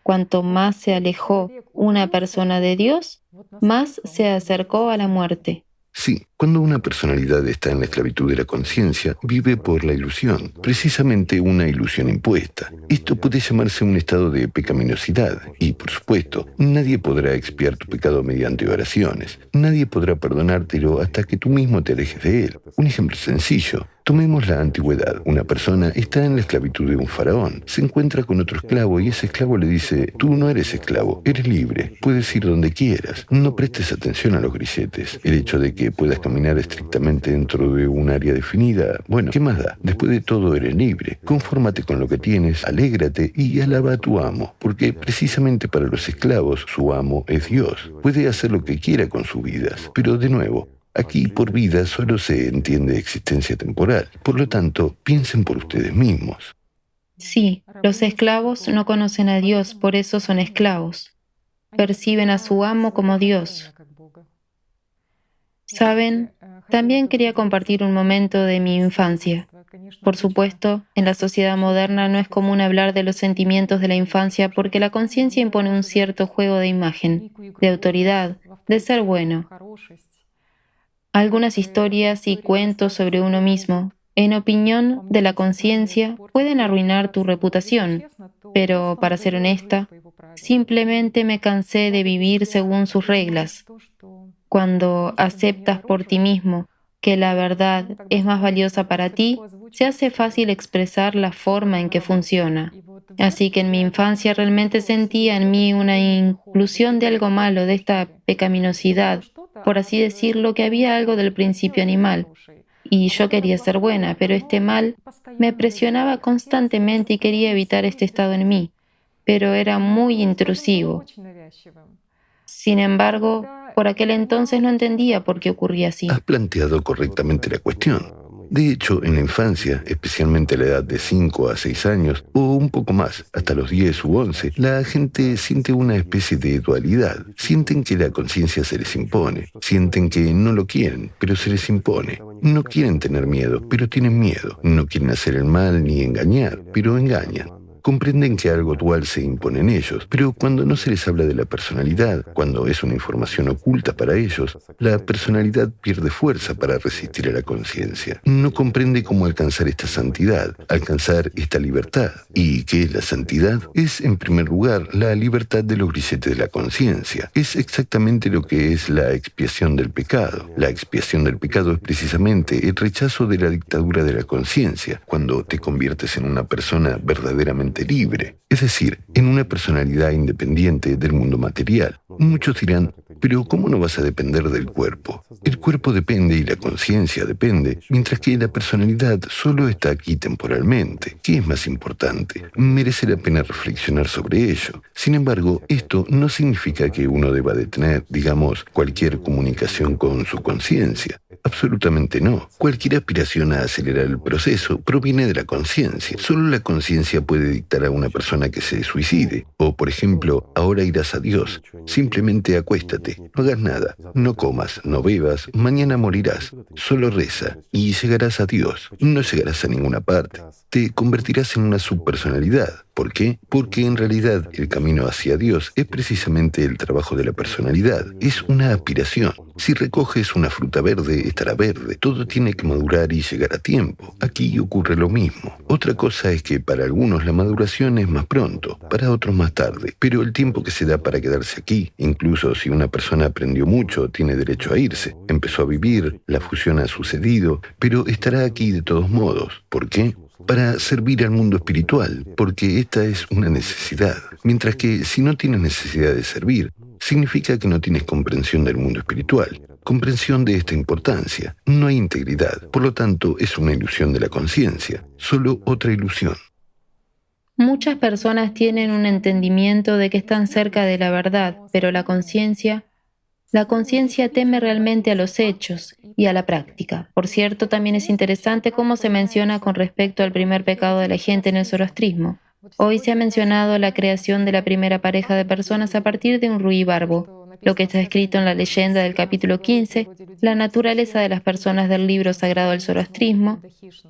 Cuanto más se alejó una persona de Dios, más se acercó a la muerte. Sí, cuando una personalidad está en la esclavitud de la conciencia, vive por la ilusión, precisamente una ilusión impuesta. Esto puede llamarse un estado de pecaminosidad y, por supuesto, nadie podrá expiar tu pecado mediante oraciones. Nadie podrá perdonártelo hasta que tú mismo te alejes de él. Un ejemplo sencillo. Tomemos la antigüedad. Una persona está en la esclavitud de un faraón. Se encuentra con otro esclavo y ese esclavo le dice: tú no eres esclavo, eres libre, puedes ir donde quieras. No prestes atención a los grilletes. El hecho de que puedas caminar estrictamente dentro de un área definida, bueno, ¿qué más da? Después de todo eres libre. Confórmate con lo que tienes, alégrate y alaba a tu amo, porque precisamente para los esclavos su amo es Dios. Puede hacer lo que quiera con sus vidas, pero de nuevo, aquí por vida solo se entiende existencia temporal. Por lo tanto, piensen por ustedes mismos. Sí, los esclavos no conocen a Dios, por eso son esclavos. Perciben a su amo como Dios. Saben, también quería compartir un momento de mi infancia. Por supuesto, en la sociedad moderna no es común hablar de los sentimientos de la infancia porque la conciencia impone un cierto juego de imagen, de autoridad, de ser bueno. Algunas historias y cuentos sobre uno mismo, en opinión de la conciencia, pueden arruinar tu reputación, pero, para ser honesta, simplemente me cansé de vivir según sus reglas. Cuando aceptas por ti mismo que la verdad es más valiosa para ti, se hace fácil expresar la forma en que funciona. Así que en mi infancia realmente sentía en mí una inclusión de algo malo, de esta pecaminosidad, por así decirlo, que había algo del principio animal. Y yo quería ser buena, pero este mal me presionaba constantemente y quería evitar este estado en mí, pero era muy intrusivo. Sin embargo, por aquel entonces no entendía por qué ocurría así. Has planteado correctamente la cuestión. De hecho, en la infancia, especialmente a la edad de 5 a 6 años, o un poco más, hasta los 10 u 11, la gente siente una especie de dualidad. Sienten que la conciencia se les impone. Sienten que no lo quieren, pero se les impone. No quieren tener miedo, pero tienen miedo. No quieren hacer el mal ni engañar, pero engañan. Comprenden que algo dual se impone en ellos, pero cuando no se les habla de la personalidad, cuando es una información oculta para ellos, la personalidad pierde fuerza para resistir a la conciencia. No comprende cómo alcanzar esta santidad, alcanzar esta libertad. ¿Y qué es la santidad? Es, en primer lugar, la libertad de los grilletes de la conciencia. Es exactamente lo que es la expiación del pecado. La expiación del pecado es precisamente el rechazo de la dictadura de la conciencia, cuando te conviertes en una persona verdaderamente libre, es decir, en una personalidad independiente del mundo material. Muchos dirán: pero ¿cómo no vas a depender del cuerpo? El cuerpo depende y la conciencia depende, mientras que la personalidad solo está aquí temporalmente. ¿Qué es más importante? Merece la pena reflexionar sobre ello. Sin embargo, esto no significa que uno deba de tener, digamos, cualquier comunicación con su conciencia. Absolutamente no. Cualquier aspiración a acelerar el proceso proviene de la conciencia. Solo la conciencia puede dictar a una persona que se suicide. O, por ejemplo, ahora irás a Dios. Simplemente acuéstate, no hagas nada, no comas, no bebas, mañana morirás. Solo reza y llegarás a Dios. No llegarás a ninguna parte. Te convertirás en una subpersonalidad. ¿Por qué? Porque en realidad el camino hacia Dios es precisamente el trabajo de la personalidad. Es una aspiración. Si recoges una fruta verde, estará verde. Todo tiene que madurar y llegar a tiempo. Aquí ocurre lo mismo. Otra cosa es que para algunos la maduración es más pronto, para otros más tarde. Pero el tiempo que se da para quedarse aquí, incluso si una persona aprendió mucho, tiene derecho a irse. Empezó a vivir, la fusión ha sucedido, pero estará aquí de todos modos. ¿Por qué? Para servir al mundo espiritual, porque esta es una necesidad. Mientras que si no tienes necesidad de servir, significa que no tienes comprensión del mundo espiritual, comprensión de esta importancia. No hay integridad, por lo tanto es una ilusión de la conciencia, solo otra ilusión. Muchas personas tienen un entendimiento de que están cerca de la verdad, pero la conciencia teme realmente a los hechos y a la práctica. Por cierto, también es interesante cómo se menciona con respecto al primer pecado de la gente en el zoroastrismo. Hoy se ha mencionado la creación de la primera pareja de personas a partir de un ruibarbo, lo que está escrito en la leyenda del capítulo 15, la naturaleza de las personas del libro sagrado del zoroastrismo,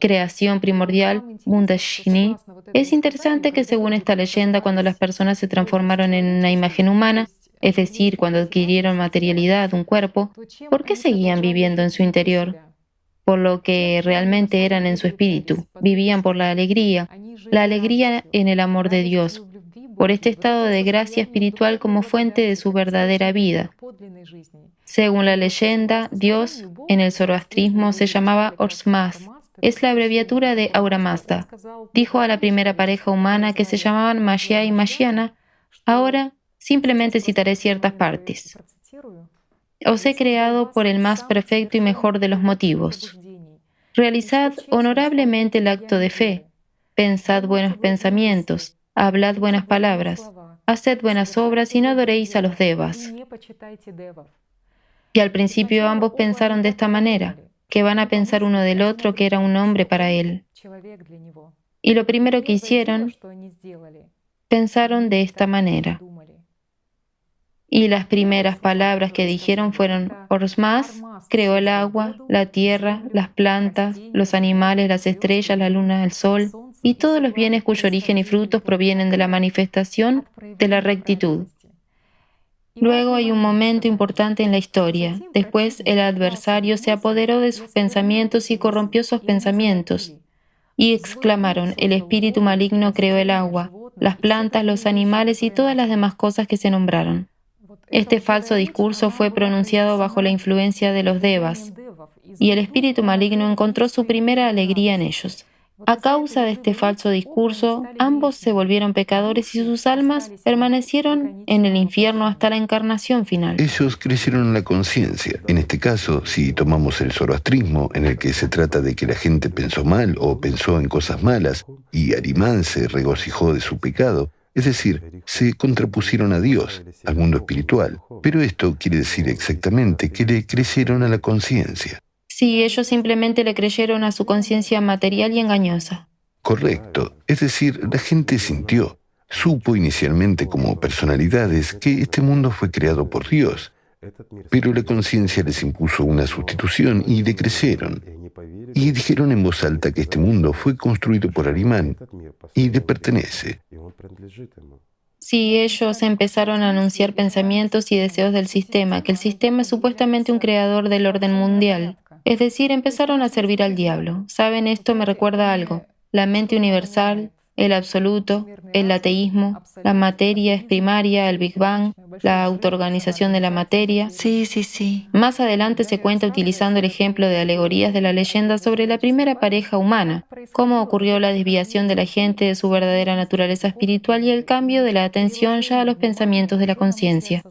creación primordial, Mundashini. Es interesante que según esta leyenda, cuando las personas se transformaron en una imagen humana, es decir, cuando adquirieron materialidad, un cuerpo, ¿por qué seguían viviendo en su interior? Por lo que realmente eran en su espíritu. Vivían por la alegría en el amor de Dios, por este estado de gracia espiritual como fuente de su verdadera vida. Según la leyenda, Dios en el zoroastrismo se llamaba Orsmaz. Es la abreviatura de Ahura Mazda. Dijo a la primera pareja humana que se llamaban Mashiach y Mashiana. Ahora simplemente citaré ciertas partes. Os he creado por el más perfecto y mejor de los motivos. Realizad honorablemente el acto de fe. Pensad buenos pensamientos. Hablad buenas palabras. Haced buenas obras y no adoréis a los devas. Y al principio ambos pensaron de esta manera, que van a pensar uno del otro que era un hombre para él. Y lo primero que hicieron, pensaron de esta manera. Y las primeras palabras que dijeron fueron: Orsmaz creó el agua, la tierra, las plantas, los animales, las estrellas, la luna, el sol, y todos los bienes cuyo origen y frutos provienen de la manifestación de la rectitud. Luego hay un momento importante en la historia. Después el adversario se apoderó de sus pensamientos y corrompió sus pensamientos. Y exclamaron: el espíritu maligno creó el agua, las plantas, los animales y todas las demás cosas que se nombraron. Este falso discurso fue pronunciado bajo la influencia de los devas, y el espíritu maligno encontró su primera alegría en ellos. A causa de este falso discurso, ambos se volvieron pecadores y sus almas permanecieron en el infierno hasta la encarnación final. Ellos creyeron en la conciencia. En este caso, si tomamos el zoroastrismo, en el que se trata de que la gente pensó mal o pensó en cosas malas, y Arimán se regocijó de su pecado, es decir, se contrapusieron a Dios, al mundo espiritual. Pero esto quiere decir exactamente que le creyeron a la conciencia. Sí, ellos simplemente le creyeron a su conciencia material y engañosa. Correcto. Es decir, la gente sintió, supo inicialmente como personalidades que este mundo fue creado por Dios, pero la conciencia les impuso una sustitución y le creyeron. Y dijeron en voz alta que este mundo fue construido por Arimán y le pertenece. Sí, ellos empezaron a anunciar pensamientos y deseos del sistema, que el sistema es supuestamente un creador del orden mundial. Es decir, empezaron a servir al diablo. ¿Saben? Esto me recuerda a algo. La mente universal, el absoluto, el ateísmo, la materia es primaria, el Big Bang, la autoorganización de la materia. Sí. Más adelante se cuenta utilizando el ejemplo de alegorías de la leyenda sobre la primera pareja humana, cómo ocurrió la desviación de la gente de su verdadera naturaleza espiritual y el cambio de la atención ya a los pensamientos de la conciencia.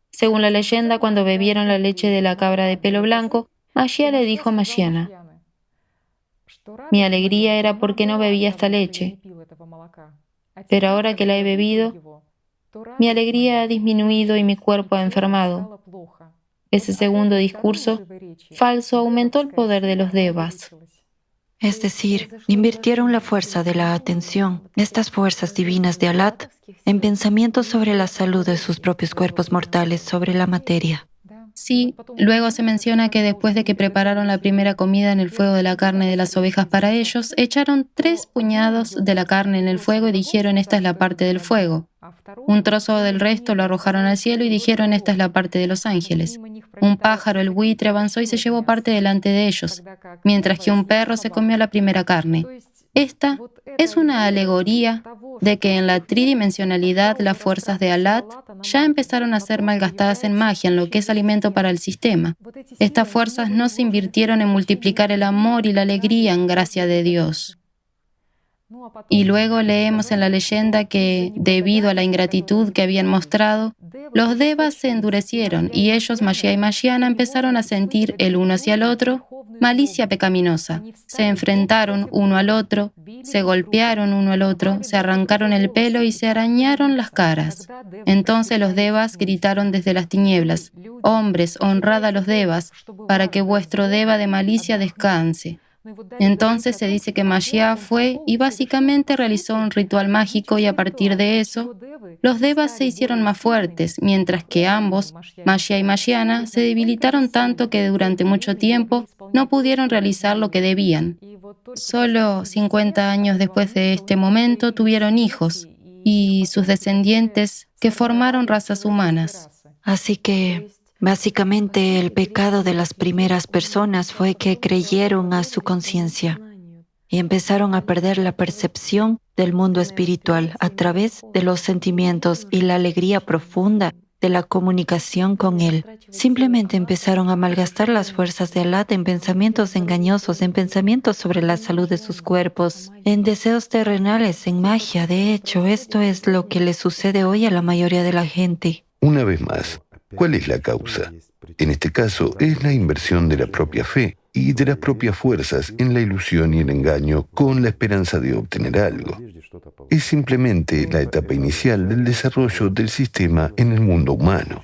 Según la leyenda, cuando bebieron la leche de la cabra de pelo blanco, Mashiach le dijo a Mashiana: mi alegría era porque no bebía esta leche, pero ahora que la he bebido, mi alegría ha disminuido y mi cuerpo ha enfermado. Ese segundo discurso falso aumentó el poder de los devas. Es decir, invirtieron la fuerza de la atención, estas fuerzas divinas de Alat, en pensamientos sobre la salud de sus propios cuerpos mortales, sobre la materia. Sí, luego se menciona que después de que prepararon la primera comida en el fuego de la carne de las ovejas para ellos, echaron 3 puñados de la carne en el fuego y dijeron: esta es la parte del fuego. Un trozo del resto lo arrojaron al cielo y dijeron: esta es la parte de los ángeles. Un pájaro, el buitre, avanzó y se llevó parte delante de ellos, mientras que un perro se comió la primera carne. Esta es una alegoría de que en la tridimensionalidad las fuerzas de Alat ya empezaron a ser malgastadas en magia, en lo que es alimento para el sistema. Estas fuerzas no se invirtieron en multiplicar el amor y la alegría en gracia de Dios. Y luego leemos en la leyenda que, debido a la ingratitud que habían mostrado, los devas se endurecieron y ellos, Mashiach y Mashiana, empezaron a sentir el uno hacia el otro malicia pecaminosa. Se enfrentaron uno al otro, se golpearon uno al otro, se arrancaron el pelo y se arañaron las caras. Entonces los devas gritaron desde las tinieblas: hombres, honrad a los devas, para que vuestro deva de malicia descanse. Entonces se dice que Mashiach fue y básicamente realizó un ritual mágico, y a partir de eso, los devas se hicieron más fuertes, mientras que ambos, Mashiach y Mashiana, se debilitaron tanto que durante mucho tiempo no pudieron realizar lo que debían. Solo 50 años después de este momento tuvieron hijos y sus descendientes que formaron razas humanas. Así que, básicamente, el pecado de las primeras personas fue que creyeron a su conciencia y empezaron a perder la percepción del mundo espiritual a través de los sentimientos y la alegría profunda de la comunicación con Él. Simplemente empezaron a malgastar las fuerzas de Alat en pensamientos engañosos, en pensamientos sobre la salud de sus cuerpos, en deseos terrenales, en magia. De hecho, esto es lo que le sucede hoy a la mayoría de la gente. Una vez más, ¿cuál es la causa? En este caso, es la inversión de la propia fe y de las propias fuerzas en la ilusión y el engaño con la esperanza de obtener algo. Es simplemente la etapa inicial del desarrollo del sistema en el mundo humano.